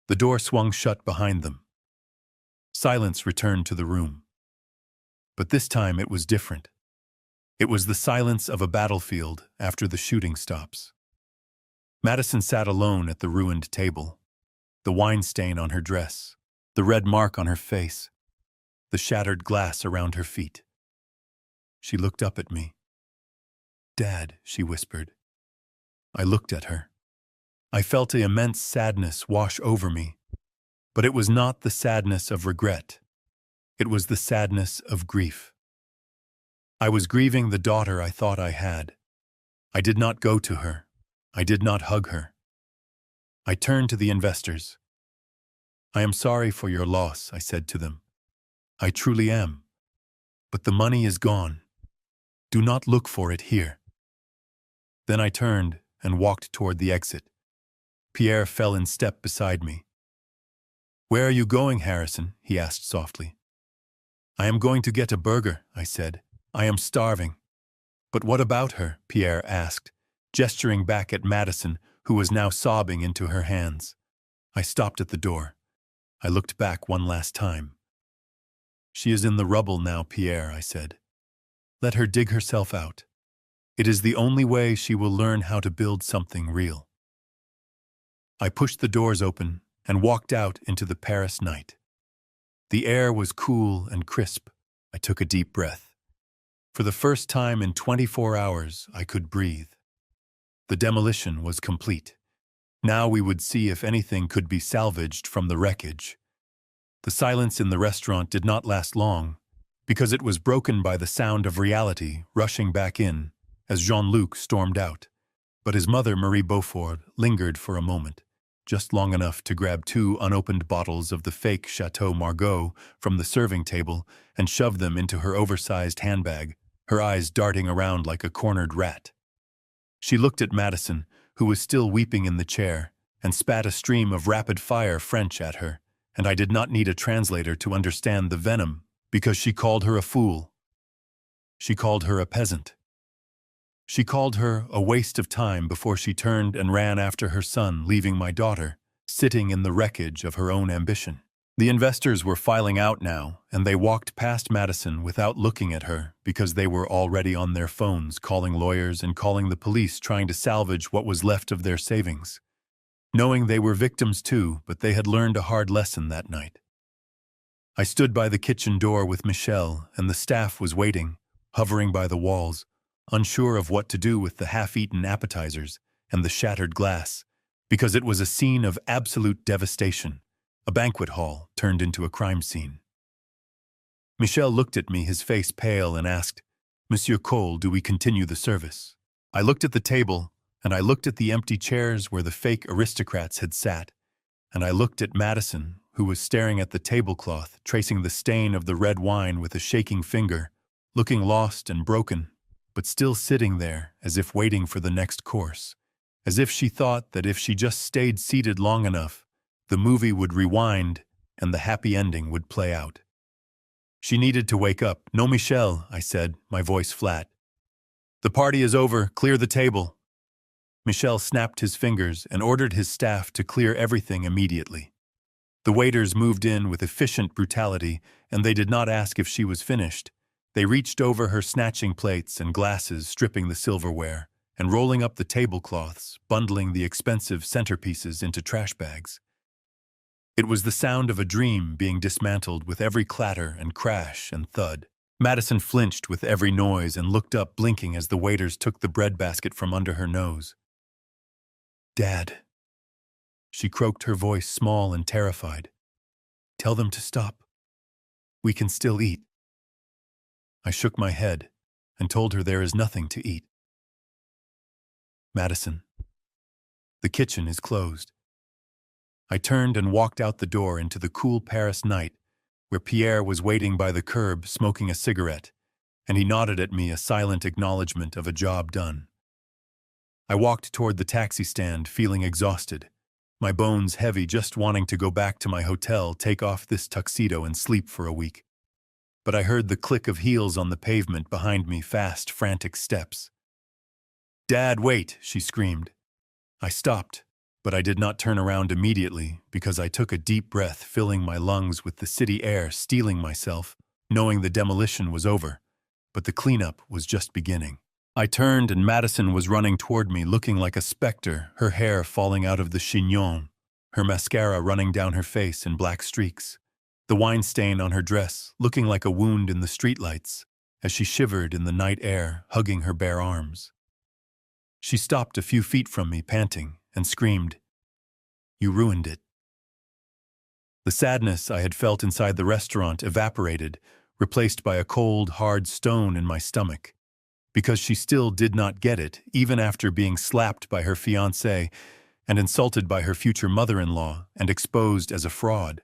The door swung shut behind them. Silence returned to the room. But this time it was different. It was the silence of a battlefield after the shooting stops. Madison sat alone at the ruined table, the wine stain on her dress, the red mark on her face, the shattered glass around her feet. She looked up at me. "Dad," she whispered. I looked at her. I felt an immense sadness wash over me, but it was not the sadness of regret. It was the sadness of grief. I was grieving the daughter I thought I had. I did not go to her. I did not hug her. I turned to the investors. "I am sorry for your loss," I said to them. "I truly am. But the money is gone. Do not look for it here." Then I turned and walked toward the exit. Pierre fell in step beside me. "Where are you going, Harrison?" he asked softly. "I am going to get a burger," I said. "I am starving." "But what about her?" Pierre asked, gesturing back at Madison, who was now sobbing into her hands. I stopped at the door. I looked back one last time. "She is in the rubble now, Pierre," I said. "Let her dig herself out. It is the only way she will learn how to build something real." I pushed the doors open and walked out into the Paris night. The air was cool and crisp. I took a deep breath. For the first time in 24 hours, I could breathe. The demolition was complete. Now we would see if anything could be salvaged from the wreckage. The silence in the restaurant did not last long, because it was broken by the sound of reality rushing back in as Jean-Luc stormed out. But his mother, Marie Beaufort, lingered for a moment, just long enough to grab 2 unopened bottles of the fake Chateau Margaux from the serving table and shove them into her oversized handbag, her eyes darting around like a cornered rat. She looked at Madison, who was still weeping in the chair, and spat a stream of rapid-fire French at her, and I did not need a translator to understand the venom, because she called her a fool. She called her a peasant. She called her a waste of time before she turned and ran after her son, leaving my daughter, sitting in the wreckage of her own ambition. The investors were filing out now, and they walked past Madison without looking at her because they were already on their phones calling lawyers and calling the police, trying to salvage what was left of their savings. Knowing they were victims too, but they had learned a hard lesson that night. I stood by the kitchen door with Michel, and the staff was waiting, hovering by the walls, unsure of what to do with the half-eaten appetizers and the shattered glass, because it was a scene of absolute devastation. A banquet hall turned into a crime scene. Michel looked at me, his face pale, and asked, "Monsieur Cole, do we continue the service?" I looked at the table, and I looked at the empty chairs where the fake aristocrats had sat, and I looked at Madison, who was staring at the tablecloth, tracing the stain of the red wine with a shaking finger, looking lost and broken, but still sitting there as if waiting for the next course, as if she thought that if she just stayed seated long enough, the movie would rewind and the happy ending would play out. She needed to wake up. "No, Michel," I said, my voice flat. "The party is over. Clear the table." Michel snapped his fingers and ordered his staff to clear everything immediately. The waiters moved in with efficient brutality, and they did not ask if she was finished. They reached over her, snatching plates and glasses, stripping the silverware, and rolling up the tablecloths, bundling the expensive centerpieces into trash bags. It was the sound of a dream being dismantled with every clatter and crash and thud. Madison flinched with every noise and looked up, blinking as the waiters took the breadbasket from under her nose. "Dad," she croaked, her voice small and terrified. "Tell them to stop. We can still eat." I shook my head and told her there is nothing to eat. "Madison, the kitchen is closed." I turned and walked out the door into the cool Paris night, where Pierre was waiting by the curb smoking a cigarette, and he nodded at me, a silent acknowledgement of a job done. I walked toward the taxi stand, feeling exhausted, my bones heavy, just wanting to go back to my hotel, take off this tuxedo and sleep for a week. But I heard the click of heels on the pavement behind me, fast, frantic steps. "Dad, wait!" she screamed. I stopped, but I did not turn around immediately because I took a deep breath, filling my lungs with the city air, steeling myself, knowing the demolition was over, but the cleanup was just beginning. I turned and Madison was running toward me, looking like a specter, her hair falling out of the chignon, her mascara running down her face in black streaks, the wine stain on her dress looking like a wound in the streetlights as she shivered in the night air, hugging her bare arms. She stopped a few feet from me, panting, and screamed, "You ruined it." The sadness I had felt inside the restaurant evaporated, replaced by a cold, hard stone in my stomach. Because she still did not get it, even after being slapped by her fiancé and insulted by her future mother-in-law and exposed as a fraud.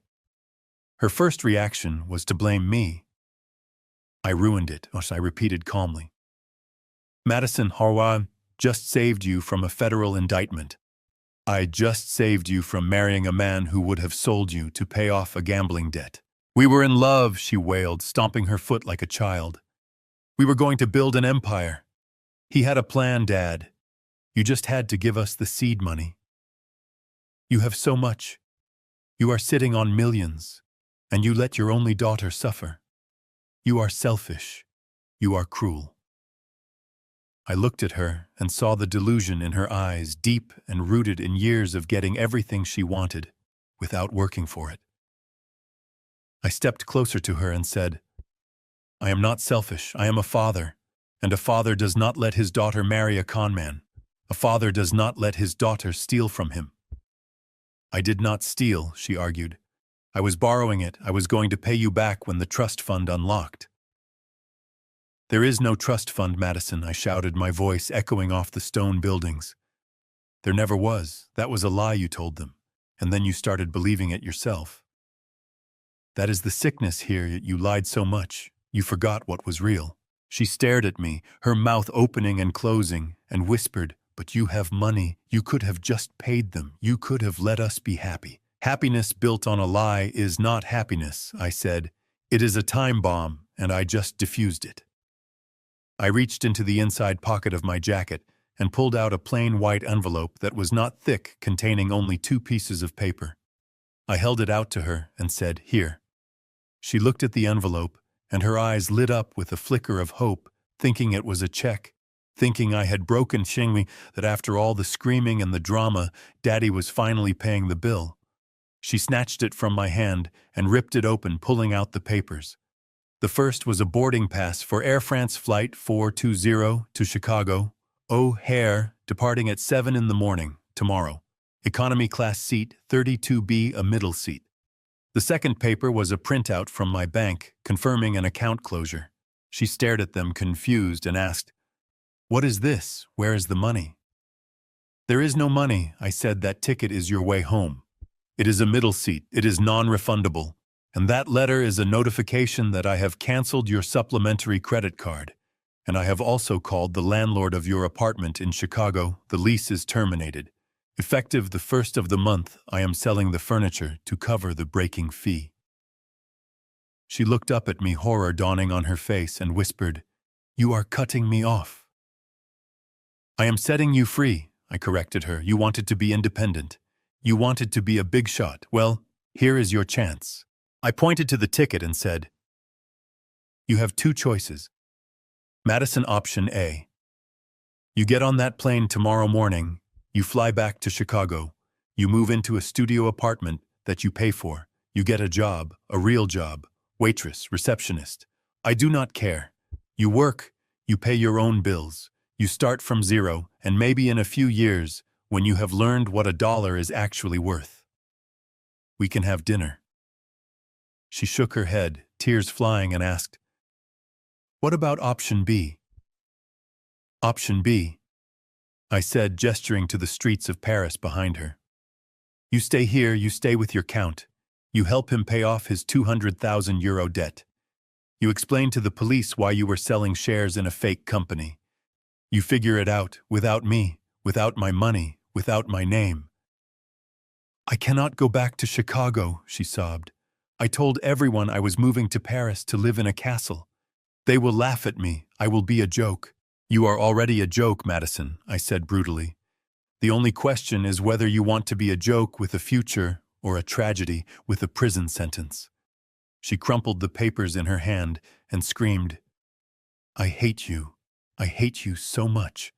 Her first reaction was to blame me. "I ruined it," I repeated calmly. "Madison Harwa just saved you from a federal indictment. I just saved you from marrying a man who would have sold you to pay off a gambling debt. We were in love," she wailed, stomping her foot like a child. "We were going to build an empire. He had a plan, Dad. You just had to give us the seed money. You have so much. You are sitting on millions, and you let your only daughter suffer. You are selfish. You are cruel." I looked at her and saw the delusion in her eyes, deep and rooted in years of getting everything she wanted without working for it. I stepped closer to her and said, "I am not selfish. I am a father, and a father does not let his daughter marry a conman. A father does not let his daughter steal from him." "I did not steal," she argued. "I was borrowing it. I was going to pay you back when the trust fund unlocked." "There is no trust fund, Madison," I shouted, my voice echoing off the stone buildings. "There never was. That was a lie you told them, and then you started believing it yourself. That is the sickness here, you lied so much. You forgot what was real." She stared at me, her mouth opening and closing, and whispered, "But you have money. You could have just paid them. You could have let us be happy." "Happiness built on a lie is not happiness," I said. "It is a time bomb, and I just diffused it." I reached into the inside pocket of my jacket and pulled out a plain white envelope that was not thick, containing only 2 pieces of paper. I held it out to her and said, "Here." She looked at the envelope, and her eyes lit up with a flicker of hope, thinking it was a check, thinking I had broken Shingmi, that after all the screaming and the drama, Daddy was finally paying the bill. She snatched it from my hand and ripped it open, pulling out the papers. The first was a boarding pass for Air France Flight 420 to Chicago, O'Hare, departing at 7 in the morning, tomorrow. Economy class seat, 32B, a middle seat. The second paper was a printout from my bank, confirming an account closure. She stared at them, confused, and asked, "What is this? Where is the money?" "There is no money," I said. "That ticket is your way home. It is a middle seat. It is non-refundable. And that letter is a notification that I have canceled your supplementary credit card. And I have also called the landlord of your apartment in Chicago. The lease is terminated. Effective the 1st of the month, I am selling the furniture to cover the breaking fee." She looked up at me, horror dawning on her face, and whispered, "You are cutting me off." "I am setting you free," I corrected her. "You wanted to be independent. You wanted to be a big shot. Well, here is your chance." I pointed to the ticket and said, "You have 2 choices. Madison option A. You get on that plane tomorrow morning, you fly back to Chicago, you move into a studio apartment that you pay for. You get a job, a real job, waitress, receptionist. I do not care. You work, you pay your own bills. You start from zero, and maybe in a few years, when you have learned what $1 is actually worth, we can have dinner. She shook her head, tears flying, and asked, "What about option B?" "Option B," I said, gesturing to the streets of Paris behind her. "You stay here, you stay with your count. You help him pay off his €200,000 debt. You explain to the police why you were selling shares in a fake company. You figure it out, without me, without my money, without my name." "I cannot go back to Chicago," she sobbed. "I told everyone I was moving to Paris to live in a castle. They will laugh at me. I will be a joke." "You are already a joke, Madison," I said brutally. "The only question is whether you want to be a joke with a future or a tragedy with a prison sentence." She crumpled the papers in her hand and screamed, "I hate you. I hate you so much."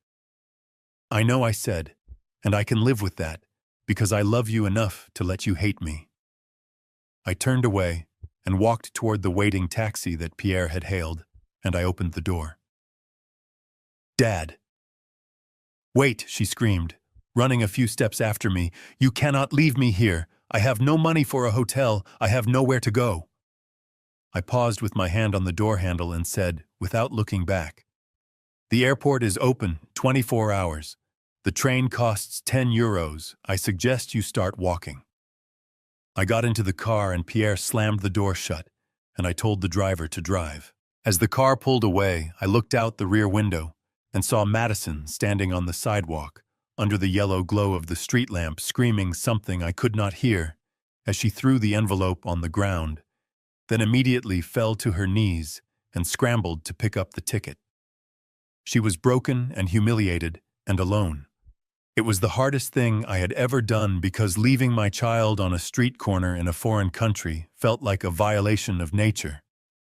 "I know," I said, "and I can live with that, because I love you enough to let you hate me." I turned away and walked toward the waiting taxi that Pierre had hailed, and I opened the door. "Dad." "Wait," she screamed, running a few steps after me. "You cannot leave me here. I have no money for a hotel. I have nowhere to go." I paused with my hand on the door handle and said, without looking back, "The airport is open 24 hours. The train costs €10. I suggest you start walking." I got into the car and Pierre slammed the door shut, and I told the driver to drive. As the car pulled away, I looked out the rear window and saw Madison standing on the sidewalk, under the yellow glow of the street lamp, screaming something I could not hear as she threw the envelope on the ground, then immediately fell to her knees and scrambled to pick up the ticket. She was broken and humiliated and alone. It was the hardest thing I had ever done because leaving my child on a street corner in a foreign country felt like a violation of nature.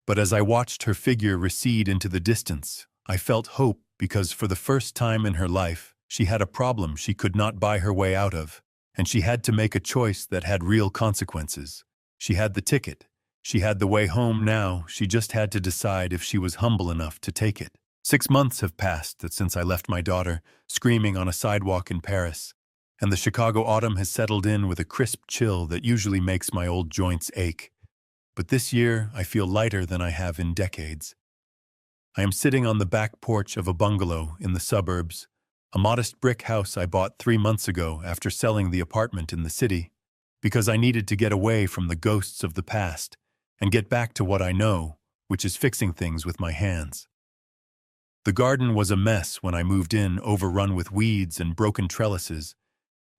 But as I watched her figure recede into the distance, I felt hope because for the first time in her life, she had a problem she could not buy her way out of, and she had to make a choice that had real consequences. She had the ticket. She had the way home now. She just had to decide if she was humble enough to take it. 6 months have passed since I left my daughter, screaming on a sidewalk in Paris, and the Chicago autumn has settled in with a crisp chill that usually makes my old joints ache. But this year, I feel lighter than I have in decades. I am sitting on the back porch of a bungalow in the suburbs, a modest brick house I bought 3 months ago after selling the apartment in the city, because I needed to get away from the ghosts of the past and get back to what I know, which is fixing things with my hands. The garden was a mess when I moved in, overrun with weeds and broken trellises,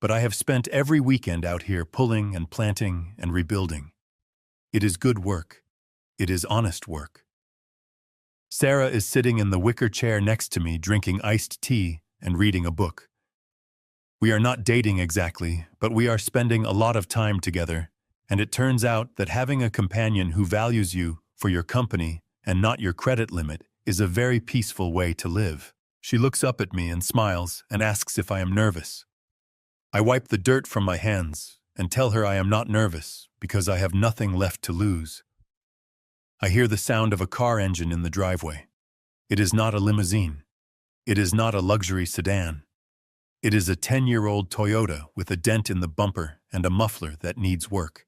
but I have spent every weekend out here pulling and planting and rebuilding. It is good work. It is honest work. Sarah is sitting in the wicker chair next to me, drinking iced tea and reading a book. We are not dating exactly, but we are spending a lot of time together, and it turns out that having a companion who values you for your company and not your credit limit is a very peaceful way to live. She looks up at me and smiles and asks if I am nervous. I wipe the dirt from my hands and tell her I am not nervous because I have nothing left to lose. I hear the sound of a car engine in the driveway. It is not a limousine. It is not a luxury sedan. It is a 10-year-old Toyota with a dent in the bumper and a muffler that needs work.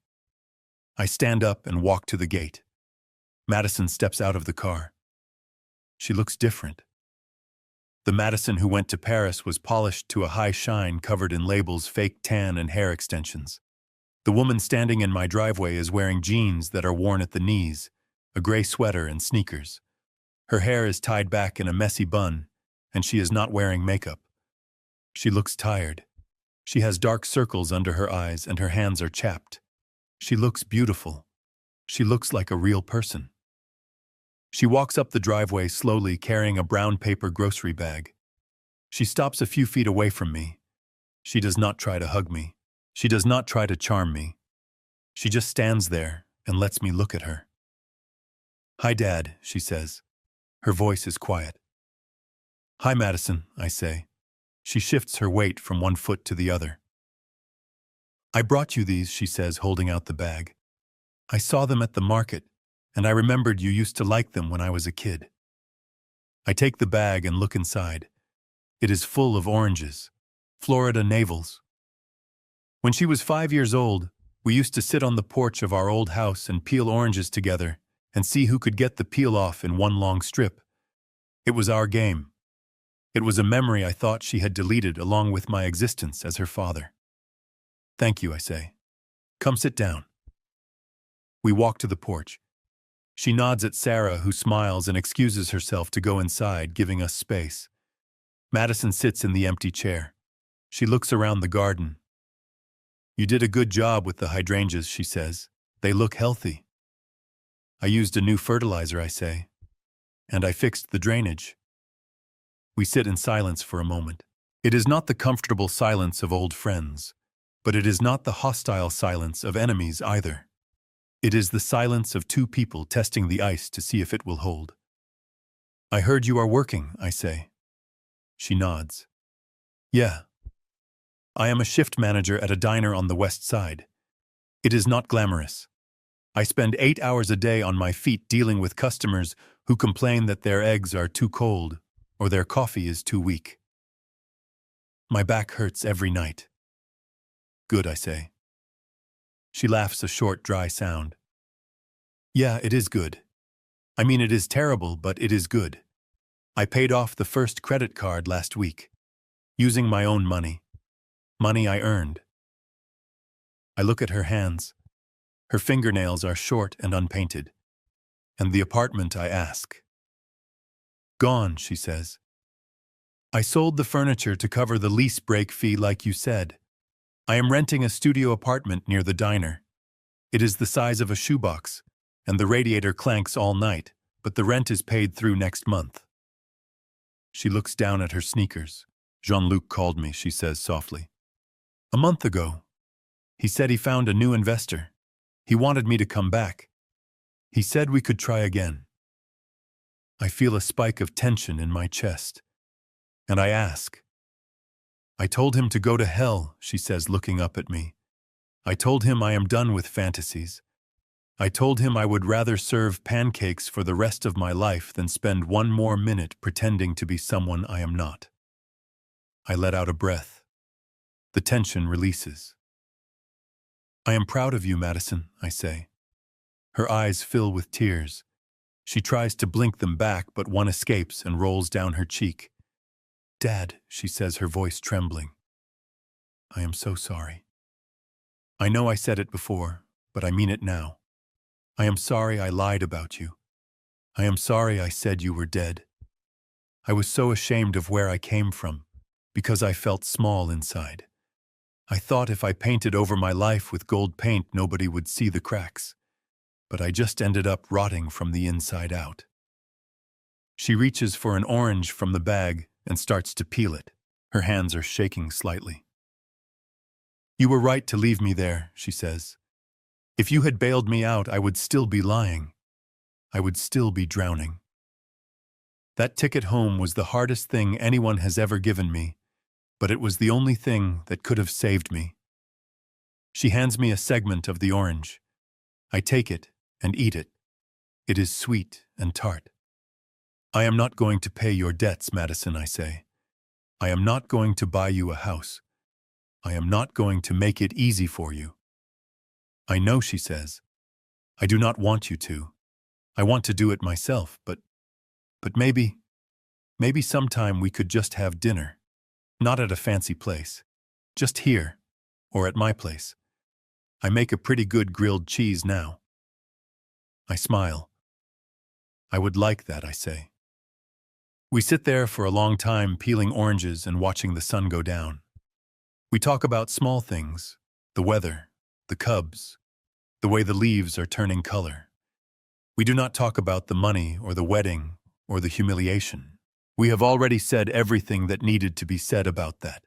I stand up and walk to the gate. Madison steps out of the car. She looks different. The Madison who went to Paris was polished to a high shine, covered in labels, fake tan, and hair extensions. The woman standing in my driveway is wearing jeans that are worn at the knees, a gray sweater and sneakers. Her hair is tied back in a messy bun, and she is not wearing makeup. She looks tired. She has dark circles under her eyes and her hands are chapped. She looks beautiful. She looks like a real person. She walks up the driveway slowly, carrying a brown paper grocery bag. She stops a few feet away from me. She does not try to hug me. She does not try to charm me. She just stands there and lets me look at her. "Hi, Dad," she says. Her voice is quiet. "Hi, Madison," I say. She shifts her weight from one foot to the other. I brought you these, she says, holding out the bag. I saw them at the market, and I remembered you used to like them when I was a kid. I take the bag and look inside. It is full of oranges, Florida navels. When she was 5 years old, we used to sit on the porch of our old house and peel oranges together and see who could get the peel off in one long strip. It was our game. It was a memory I thought she had deleted along with my existence as her father. Thank you, I say. Come sit down. We walk to the porch. She nods at Sarah, who smiles and excuses herself to go inside, giving us space. Madison sits in the empty chair. She looks around the garden. You did a good job with the hydrangeas, she says. They look healthy. I used a new fertilizer, I say. And I fixed the drainage. We sit in silence for a moment. It is not the comfortable silence of old friends, but it is not the hostile silence of enemies either. It is the silence of two people testing the ice to see if it will hold. I heard you are working, I say. She nods. Yeah. I am a shift manager at a diner on the west side. It is not glamorous. I spend 8 hours a day on my feet dealing with customers who complain that their eggs are too cold or their coffee is too weak. My back hurts every night. Good, I say. She laughs a short, dry sound. Yeah, it is good. I mean, it is terrible, but it is good. I paid off the first credit card last week, using my own money. Money I earned. I look at her hands. Her fingernails are short and unpainted. And the apartment, I ask. Gone, she says. I sold the furniture to cover the lease break fee like you said. I am renting a studio apartment near the diner. It is the size of a shoebox, and the radiator clanks all night, but the rent is paid through next month. She looks down at her sneakers. Jean-Luc called me, she says softly. A month ago. He said he found a new investor. He wanted me to come back. He said we could try again. I feel a spike of tension in my chest, and I ask. I told him to go to hell, she says, looking up at me. I told him I am done with fantasies. I told him I would rather serve pancakes for the rest of my life than spend one more minute pretending to be someone I am not. I let out a breath. The tension releases. I am proud of you, Madison, I say. Her eyes fill with tears. She tries to blink them back, but one escapes and rolls down her cheek. Dad, she says, her voice trembling. I am so sorry. I know I said it before, but I mean it now. I am sorry I lied about you. I am sorry I said you were dead. I was so ashamed of where I came from, because I felt small inside. I thought if I painted over my life with gold paint, nobody would see the cracks. But I just ended up rotting from the inside out. She reaches for an orange from the bag and starts to peel it. Her hands are shaking slightly. You were right to leave me there, she says. If you had bailed me out, I would still be lying. I would still be drowning. That ticket home was the hardest thing anyone has ever given me, but it was the only thing that could have saved me. She hands me a segment of the orange. I take it and eat it. It is sweet and tart. I am not going to pay your debts, Madison, I say. I am not going to buy you a house. I am not going to make it easy for you. I know, she says. I do not want you to. I want to do it myself, but maybe sometime we could just have dinner. Not at a fancy place. Just here, or at my place. I make a pretty good grilled cheese now. I smile. I would like that, I say. We sit there for a long time peeling oranges and watching the sun go down. We talk about small things, the weather, the cubs, the way the leaves are turning color. We do not talk about the money or the wedding or the humiliation. We have already said everything that needed to be said about that.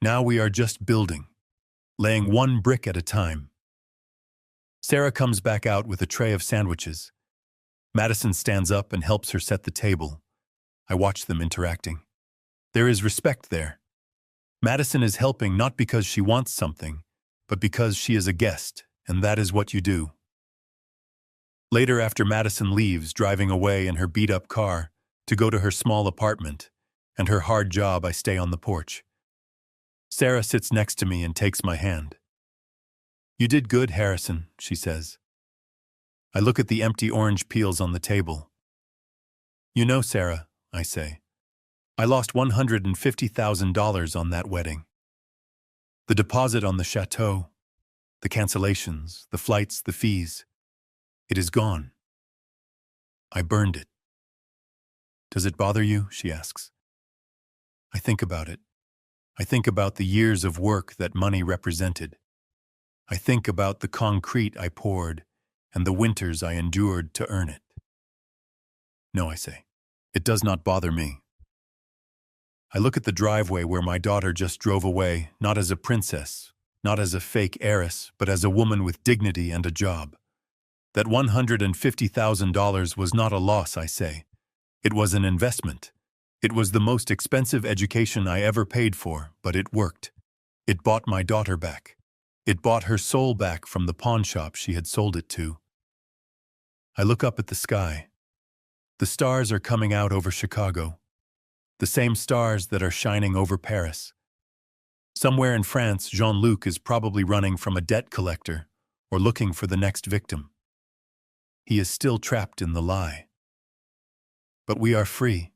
Now we are just building, laying one brick at a time. Sarah comes back out with a tray of sandwiches. Madison stands up and helps her set the table. I watch them interacting. There is respect there. Madison is helping not because she wants something, but because she is a guest, and that is what you do. Later, after Madison leaves, driving away in her beat-up car to go to her small apartment and her hard job, I stay on the porch. Sarah sits next to me and takes my hand. "You did good, Harrison," she says. I look at the empty orange peels on the table. "You know, Sarah," I say, "I lost $150,000 on that wedding. The deposit on the chateau, the cancellations, the flights, the fees. It is gone. I burned it." "Does it bother you?" she asks. I think about it. I think about the years of work that money represented. I think about the concrete I poured and the winters I endured to earn it. "No," I say. "It does not bother me." I look at the driveway where my daughter just drove away, not as a princess, not as a fake heiress, but as a woman with dignity and a job. That $150,000 was not a loss, I say. It was an investment. It was the most expensive education I ever paid for, but it worked. It bought my daughter back. It bought her soul back from the pawn shop she had sold it to. I look up at the sky. The stars are coming out over Chicago. The same stars that are shining over Paris. Somewhere in France, Jean-Luc is probably running from a debt collector or looking for the next victim. He is still trapped in the lie. But we are free.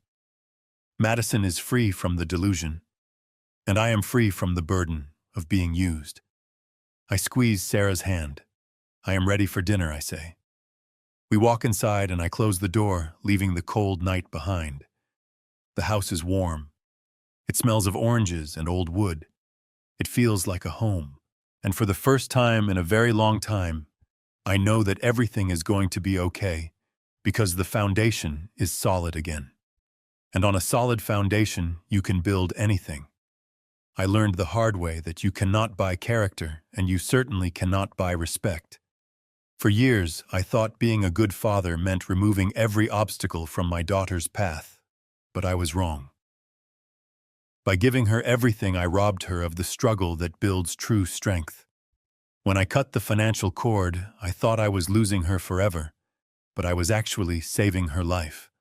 Madison is free from the delusion, and I am free from the burden of being used. I squeeze Sarah's hand. "I am ready for dinner," I say. We walk inside and I close the door, leaving the cold night behind. The house is warm. It smells of oranges and old wood. It feels like a home. And for the first time in a very long time, I know that everything is going to be okay, because the foundation is solid again. And on a solid foundation, you can build anything. I learned the hard way that you cannot buy character, and you certainly cannot buy respect. For years, I thought being a good father meant removing every obstacle from my daughter's path, but I was wrong. By giving her everything, I robbed her of the struggle that builds true strength. When I cut the financial cord, I thought I was losing her forever, but I was actually saving her life.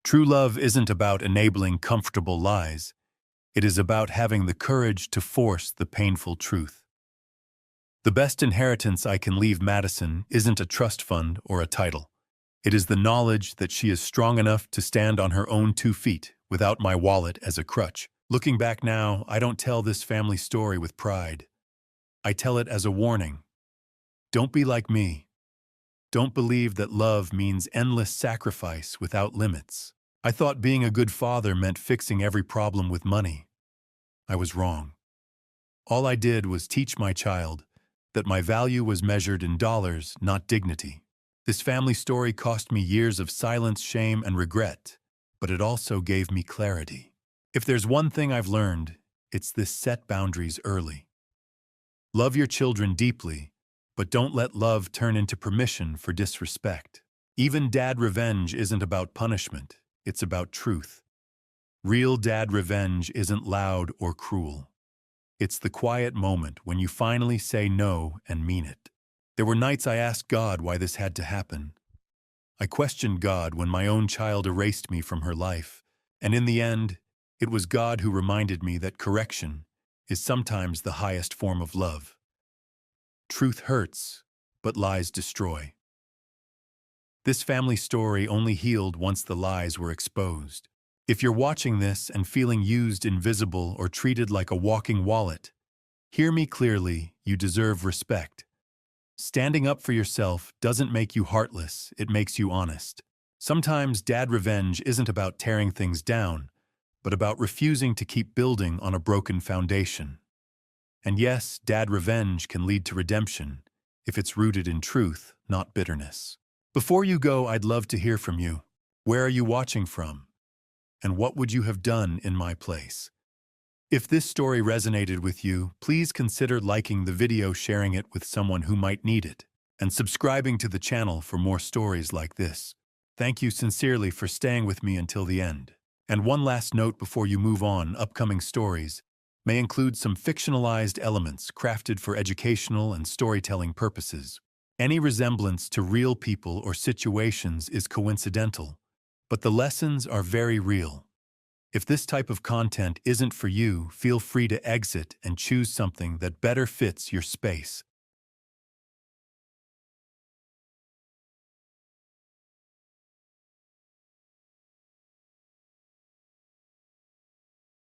True love isn't about enabling comfortable lies. It is about having the courage to force the painful truth. The best inheritance I can leave Madison isn't a trust fund or a title. It is the knowledge that she is strong enough to stand on her own 2 feet without my wallet as a crutch. Looking back now, I don't tell this family story with pride. I tell it as a warning. Don't be like me. Don't believe that love means endless sacrifice without limits. I thought being a good father meant fixing every problem with money. I was wrong. All I did was teach my child that my value was measured in dollars, not dignity. This family story cost me years of silence, shame, and regret, but it also gave me clarity. If there's one thing I've learned, it's this: set boundaries early. Love your children deeply, but don't let love turn into permission for disrespect. Even dad revenge isn't about punishment, it's about truth. Real dad revenge isn't loud or cruel. It's the quiet moment when you finally say no and mean it. There were nights I asked God why this had to happen. I questioned God when my own child erased me from her life, and in the end, it was God who reminded me that correction is sometimes the highest form of love. Truth hurts, but lies destroy. This family story only healed once the lies were exposed. If you're watching this and feeling used, invisible, or treated like a walking wallet, hear me clearly: you deserve respect. Standing up for yourself doesn't make you heartless, it makes you honest. Sometimes dad revenge isn't about tearing things down, but about refusing to keep building on a broken foundation. And yes, dad revenge can lead to redemption if it's rooted in truth, not bitterness. Before you go, I'd love to hear from you. Where are you watching from? And what would you have done in my place? If this story resonated with you, please consider liking the video, sharing it with someone who might need it, and subscribing to the channel for more stories like this. Thank you sincerely for staying with me until the end. And one last note before you move on: upcoming stories may include some fictionalized elements crafted for educational and storytelling purposes. Any resemblance to real people or situations is coincidental, but the lessons are very real. If this type of content isn't for you, feel free to exit and choose something that better fits your space.